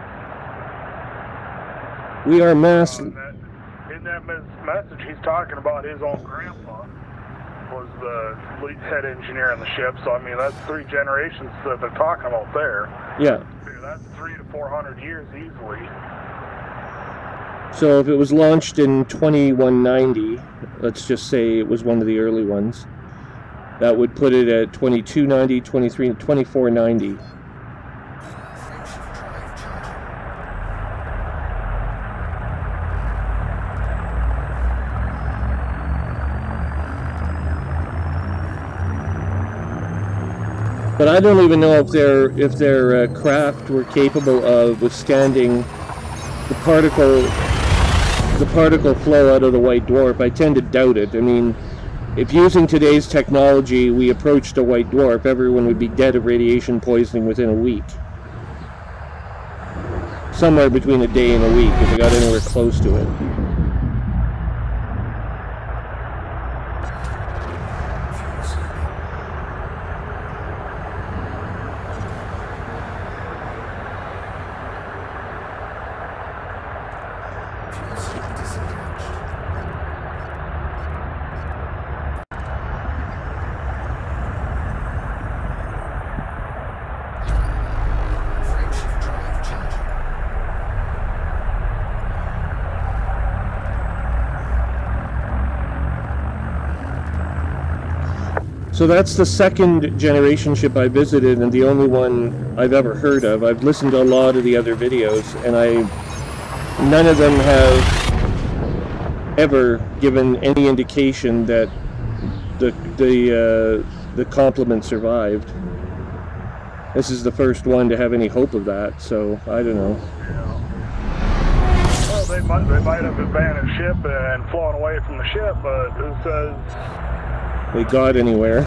We are mass... In that message, he's talking about his own grandpa was the lead head engineer on the ship. So, I mean, that's 3 generations that they're talking about there. Yeah. That's 300 to 400 years easily. So if it was launched in 2190, let's just say it was one of the early ones, that would put it at 2290, 2490. But I don't even know if their craft were capable of withstanding the particle flow out of the white dwarf. I tend to doubt it. I mean, if using today's technology we approached a white dwarf, everyone would be dead of radiation poisoning within a week. Somewhere between a day and a week if it got anywhere close to it. So that's the second generation ship I visited and the only one I've ever heard of. I've listened to a lot of the other videos and none of them have ever given any indication that the complement survived. This is the first one to have any hope of that, so I don't know. Yeah. Well, they might have abandoned ship and flown away from the ship, but who says they got anywhere?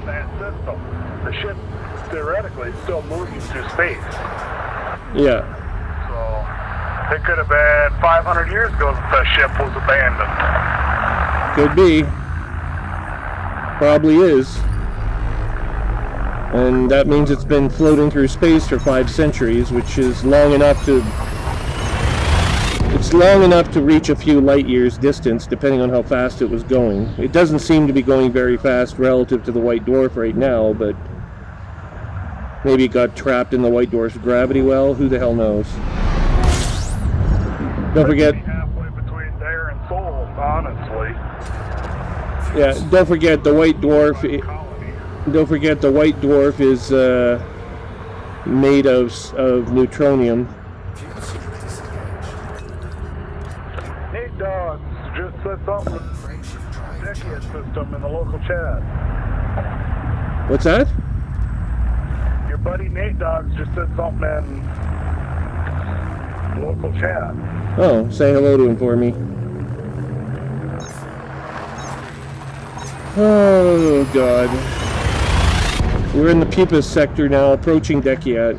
in that system, the ship theoretically is still moving through space. Yeah. So it could have been 500 years ago that the ship was abandoned. Could be. Probably is. And that means it's been floating through space for 5 centuries, which is long enough to was long enough to reach a few light years distance, depending on how fast it was going. It doesn't seem to be going very fast relative to the white dwarf right now, but maybe it got trapped in the white dwarf's gravity well. Who the hell knows? Don't forget. Halfway between there and Seoul, honestly. Yeah, don't forget the white dwarf. Don't forget the white dwarf is made of neutronium. Nate Dogs just said something about the decade system in the local chat. What's that? Your buddy Nate Dogs just said something in local chat. Oh, say hello to him for me. Oh, God. We're in the Pupas sector now, approaching Dekiat.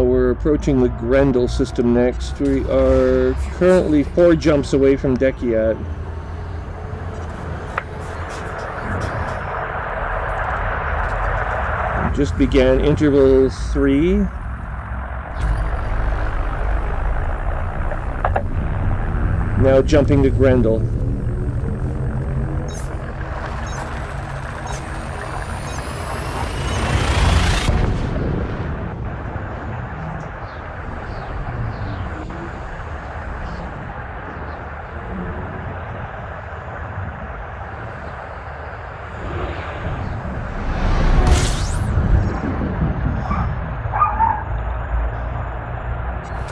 We're approaching the Grendel system next. We are currently 4 jumps away from Dekiat. Just began interval 3. Now jumping to Grendel.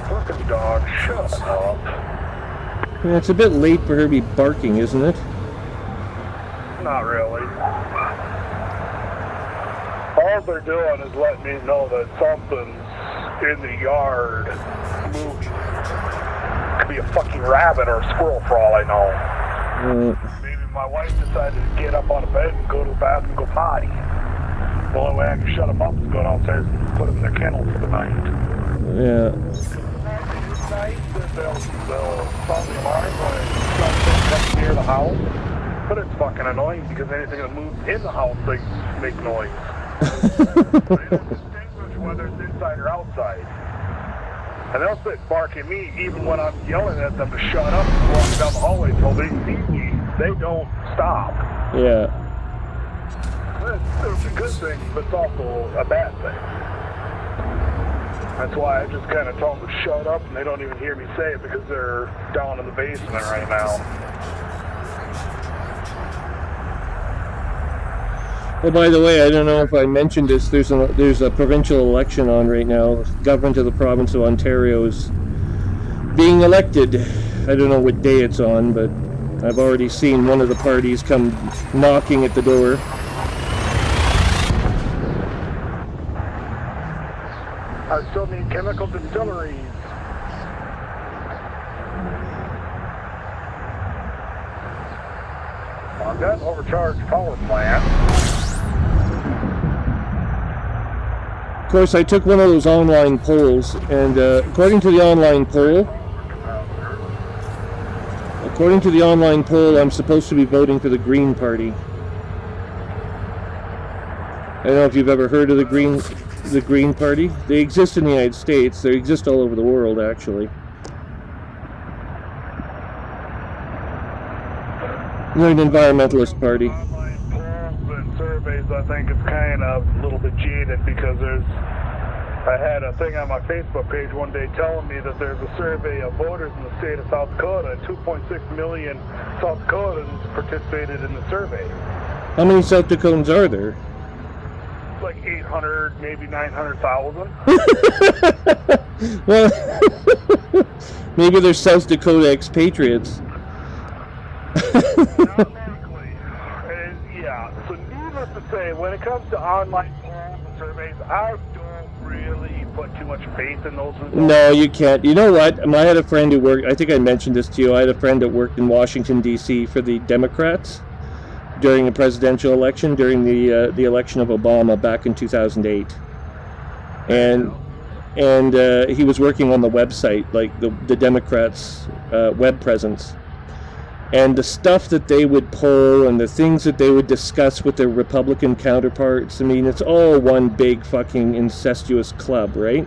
Fucking dog, shut up. Yeah, it's a bit late for her to be barking, isn't it? Not really. All they're doing is letting me know that something's in the yard moving. Could be a fucking rabbit or a squirrel for all I know. Maybe my wife decided to get up out of bed and go to the bathroom and go potty. The only way I can shut them up is go downstairs and put them in their kennel for the night. Yeah. They'll sound the alarm when something comes near the house. But it's fucking annoying because anything that moves in the house, they make noise. They don't distinguish whether it's inside or outside. And they'll sit barking at me even when I'm yelling at them to shut up and walking down the hallway until they see me. They don't stop. Yeah. It's a good thing, but it's also a bad thing. That's why I just kind of tell them to shut up, and they don't even hear me say it because they're down in the basement right now. Well, by the way, I don't know if I mentioned this. There's a provincial election on right now. The government of the province of Ontario is being elected. I don't know what day it's on, but I've already seen one of the parties come knocking at the door. I still need chemical distilleries. I've got an overcharged power plant. Of course, I took one of those online polls, and according to the online poll, I'm supposed to be voting for the Green Party. I don't know if you've ever heard of the Green Party. They exist in the United States. They exist all over the world, actually. They're an environmentalist party. Online polls and surveys, I think it's kind of a little bit jaded because I had a thing on my Facebook page one day telling me that there's a survey of voters in the state of South Dakota, and 2.6 million South Dakotans participated in the survey. How many South Dakotans are there? Like 800, maybe 900,000. Well, maybe they're South Dakota expatriates. Not likely. Yeah, so needless to say, when it comes to online polls and surveys, I don't really put too much faith in those results. No, you can't. You know what? I had a friend who worked, I think I mentioned this to you, I had a friend that worked in Washington, D.C. for the Democrats during the presidential election, during the election of Obama back in 2008. And he was working on the website, like the Democrats' web presence. And the stuff that they would pull and the things that they would discuss with their Republican counterparts, I mean, it's all one big fucking incestuous club, right?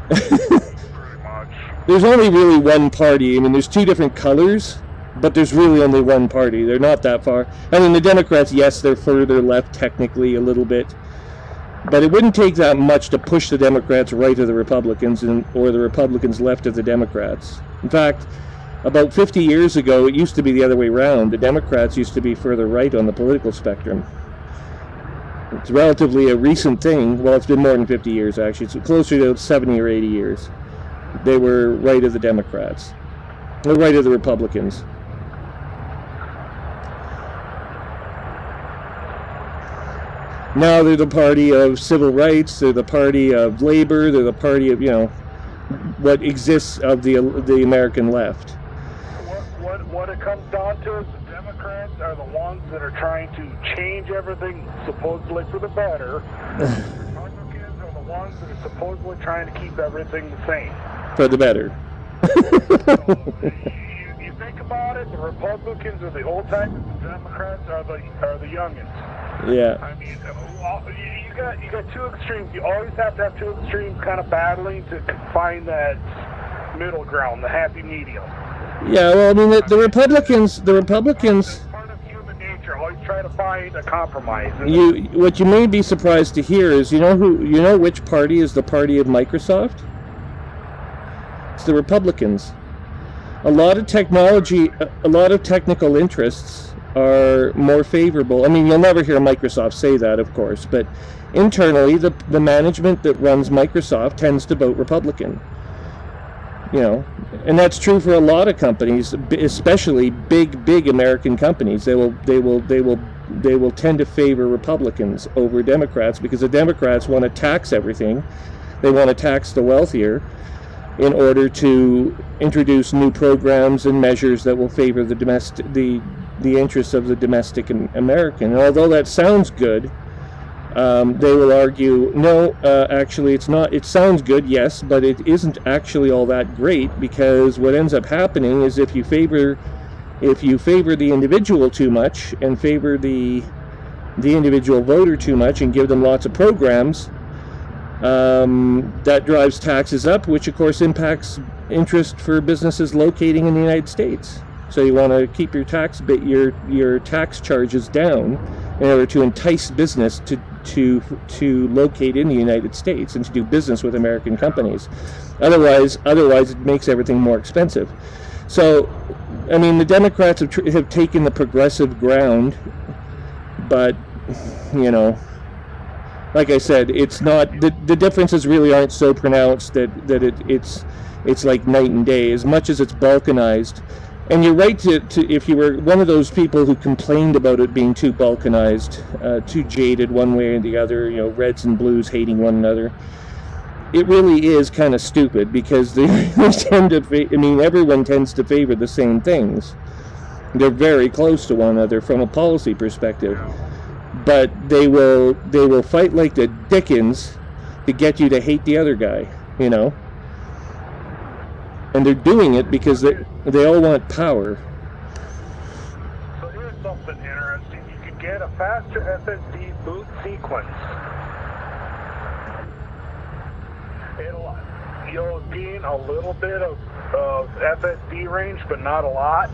Pretty much. There's only really one party. I mean, there's two different colors, but there's really only one party. They're not that far. I mean, the Democrats, yes, they're further left technically a little bit, but it wouldn't take that much to push the Democrats right of the Republicans or the Republicans left of the Democrats. In fact, about 50 years ago, it used to be the other way around. The Democrats used to be further right on the political spectrum. It's relatively a recent thing. Well, it's been more than 50 years, actually. It's closer to 70 or 80 years. They were right of the Democrats. Or right of the Republicans. Now they're the party of civil rights, they're the party of labor, they're the party of, you know, what exists of the American left. What it comes down to is the Democrats are the ones that are trying to change everything supposedly for the better. The Republicans are the ones that are supposedly trying to keep everything the same. For the better. So, you think about it, the Republicans are the old timers, the Democrats are the youngins. Yeah. I mean, you got two extremes. You always have to have two extremes kind of battling to find that middle ground, the happy medium. Yeah, well, I mean, the Republicans. It's part of human nature. Always try to find a compromise. What you may be surprised to hear is, you know which party is the party of Microsoft? It's the Republicans. A lot of technology, a lot of technical interests are more favorable. I mean, you'll never hear Microsoft say that, of course, but internally, the management that runs Microsoft tends to vote Republican. You know, and that's true for a lot of companies, especially big American companies. They will tend to favor Republicans over Democrats because the Democrats want to tax everything. They want to tax the wealthier in order to introduce new programs and measures that will favor the interests of the domestic American. And although that sounds good, they will argue, no, actually it's not. It sounds good, yes, but it isn't actually all that great, because what ends up happening is if you favor the individual too much and favor the individual voter too much and give them lots of programs, that drives taxes up, which of course impacts interest for businesses locating in the United States. So you want to keep your tax charges down in order to entice business to locate in the United States and to do business with American companies. Otherwise it makes everything more expensive. So, I mean, the Democrats have taken the progressive ground, but, you know, like I said, it's not, the differences really aren't so pronounced that it's like night and day, as much as it's balkanized. And you're right to if you were one of those people who complained about it being too balkanized, too jaded one way or the other, you know, reds and blues hating one another. It really is kind of stupid, because they tend to, I mean, everyone tends to favor the same things. They're very close to one another from a policy perspective. But they will fight like the dickens to get you to hate the other guy, you know. And they're doing it because they all want power. So here's something interesting. You can get a faster SSD boot sequence. You'll gain a little bit of SSD range, but not a lot.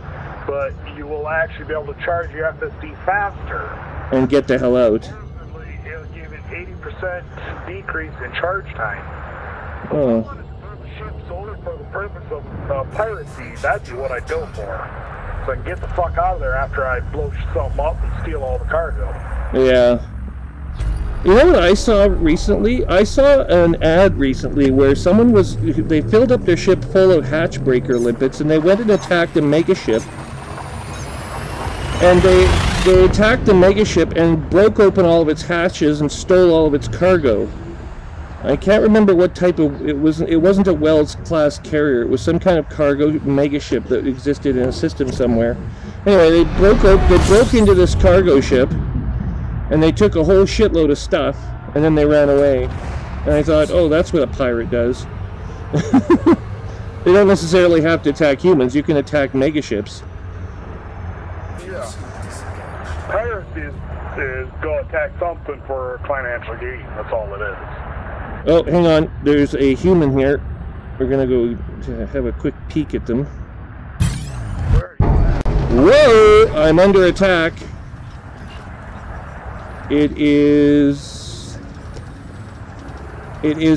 But you will actually be able to charge your SSD faster. And get the hell out. It'll give an 80% decrease in charge time. Oh. Solely for the purpose of piracy, that'd be what I'd go for. So I can get the fuck out of there after I blow something up and steal all the cargo. Yeah. You know what I saw recently? I saw an ad recently where they filled up their ship full of hatchbreaker limpets, and they went and attacked a megaship. And they attacked the megaship and broke open all of its hatches and stole all of its cargo. I can't remember what type of, it wasn't a Wells class carrier. It was some kind of cargo megaship that existed in a system somewhere. Anyway, they broke into this cargo ship, and they took a whole shitload of stuff, and then they ran away. And I thought, oh, that's what a pirate does. They don't necessarily have to attack humans. You can attack megaships. is go attack something for financial gain. That's all it is. Oh, hang on. There's a human here. We're gonna go to have a quick peek at them. Where are you at? Whoa! I'm under attack. It is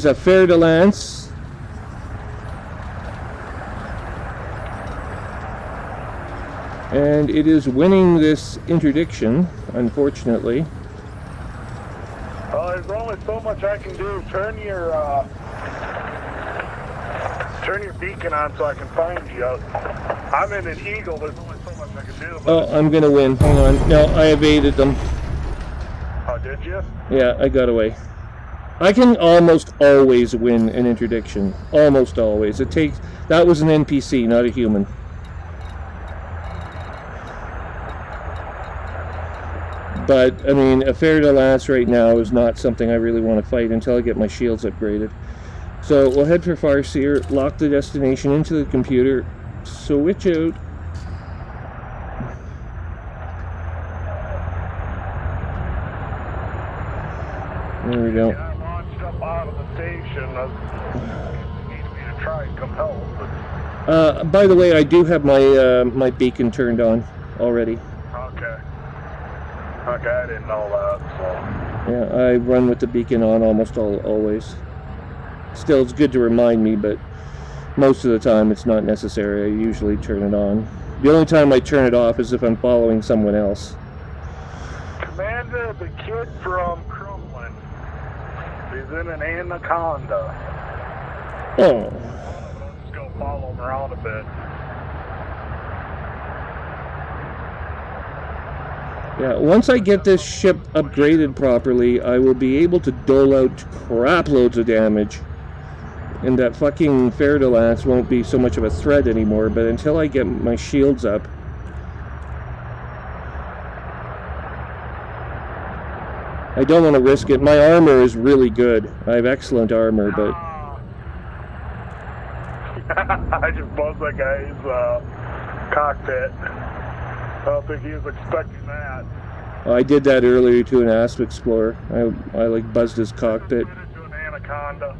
a fer de lance. And it is winning this interdiction, unfortunately. There's only so much I can do. Turn your beacon on so I can find you. I'm in an eagle. There's only so much I can do. Oh, I'm gonna win. Hang on. No, I evaded them. Oh, did you? Yeah, I got away. I can almost always win an interdiction. Almost always. It takes... That was an NPC, not a human. But, I mean, a fer de lance right now is not something I really want to fight until I get my shields upgraded. So, we'll head for Farseer, lock the destination into the computer, switch out. There we go. I launched up out of the station. Need me to try and come help. But... By the way, I do have my my beacon turned on already. Okay. Okay, I didn't know that, so... Yeah, I run with the beacon on almost always. Still, it's good to remind me, but most of the time it's not necessary. I usually turn it on. The only time I turn it off is if I'm following someone else. Commander, the kid from Crumlin. He's in an anaconda. Oh. I'll just go follow him around a bit. Yeah, once I get this ship upgraded properly, I will be able to dole out crap loads of damage. And that fucking fer de lance won't be so much of a threat anymore, but until I get my shields up... I don't want to risk it. My armor is really good. I have excellent armor, but... I just buzzed that guy's cockpit. I don't think he was expecting that. I did that earlier to an Asp Explorer. I like buzzed his cockpit. To an anaconda.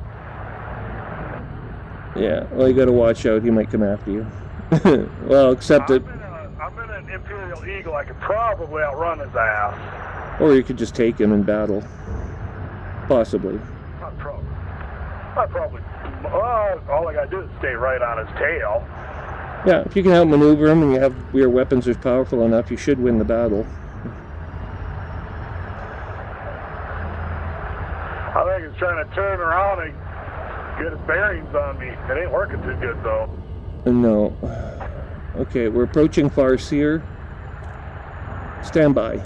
Yeah, well, you gotta watch out. He might come after you. Well, except that... I'm in an Imperial Eagle. I could probably outrun his ass. Or you could just take him in battle. Possibly. Not probably. All I gotta do is stay right on his tail. Yeah, if you can outmaneuver him and your weapons are powerful enough, you should win the battle. I think he's trying to turn around and get his bearings on me. It ain't working too good, though. No. Okay, we're approaching Farseer. Stand by.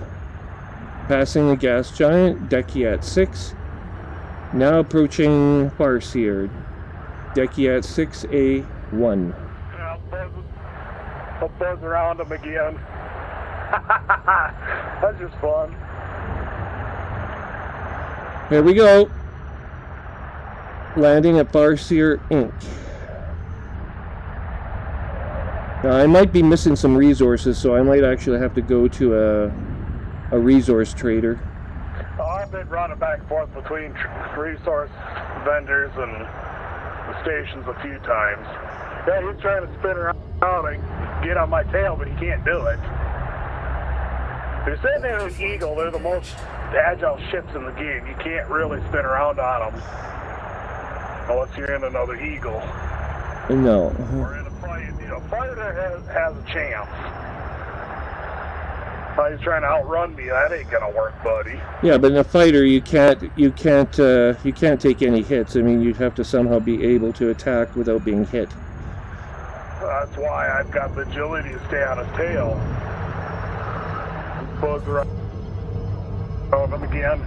Passing the gas giant, Decky at 6. Now approaching Farseer. Decky at 6A1. I'll buzz around him again. That's just fun. Here we go. Landing at Farseer Inc. Now I might be missing some resources, so I might actually have to go to a resource trader. Oh, I've been running back and forth between resource vendors and the stations a few times. Yeah, he's trying to spin around and get on my tail, but he can't do it. They're sitting there in an Eagle. They're the most agile ships in the game. You can't really spin around on them unless you're in another Eagle. No. Or in a fight. You know, fighter has a chance. He's trying to outrun me. That ain't gonna work, buddy. Yeah, but in a fighter, you can't take any hits. I mean, you'd have to somehow be able to attack without being hit. That's why I've got the agility to stay on his tail. Buzz around him again.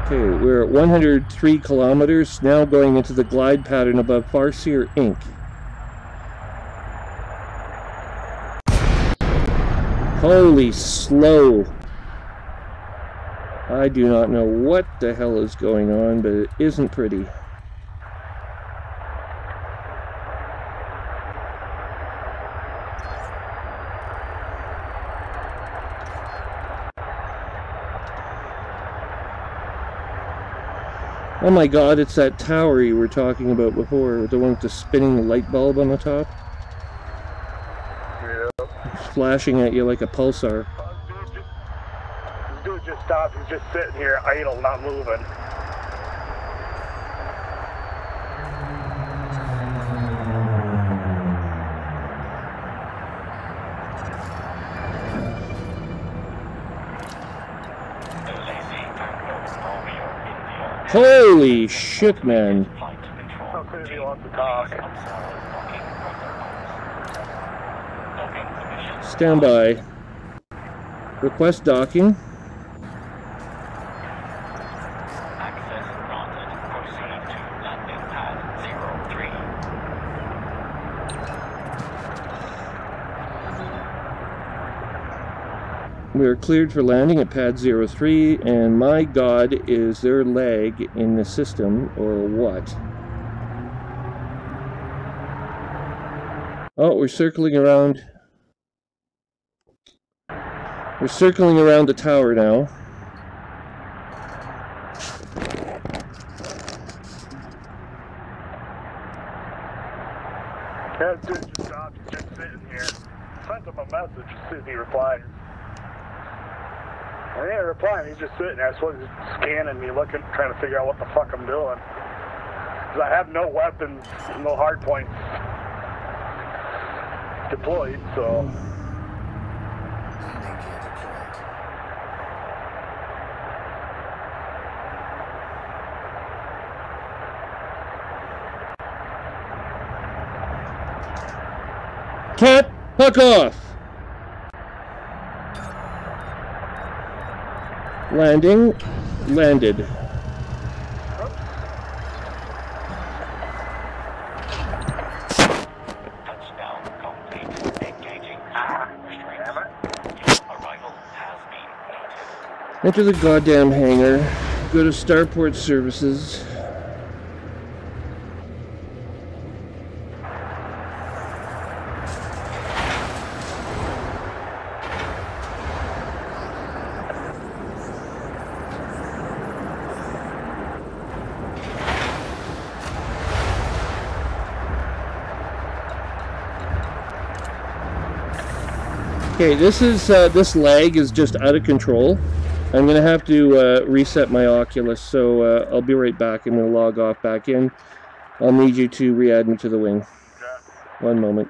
Okay, we're at 103 kilometers, now going into the glide pattern above Farseer Inc. Holy slow. I do not know what the hell is going on, but it isn't pretty. Oh my god, it's that tower you were talking about before, the one with the spinning light bulb on the top. Yeah. It's flashing at you like a pulsar. This dude just stopped. He's just sitting here idle, not moving. Holy shit, man. How crazy he wants to talk. Stand by. Request docking. Access granted. Proceed to landing pad 03. We are cleared for landing at pad 03, and my god, is there lag in the system, or what? Oh, we're circling around. We're circling around the tower now. That dude just stopped. He's just sitting here. Sent him a message to see if he replies. And he ain't replying. He's just sitting there. So he's scanning me, looking, trying to figure out what the fuck I'm doing. Because I have no weapons, no hard points deployed, so. Cat, fuck off! Landing. Landed. Touchdown complete. Engaging restraints. Arrival has been noted. Enter the goddamn hangar. Go to Starport Services. Okay, this lag is just out of control. I'm gonna have to reset my Oculus, so I'll be right back. I'm gonna log off back in. I'll need you to re-add me to the wing. Yeah. One moment.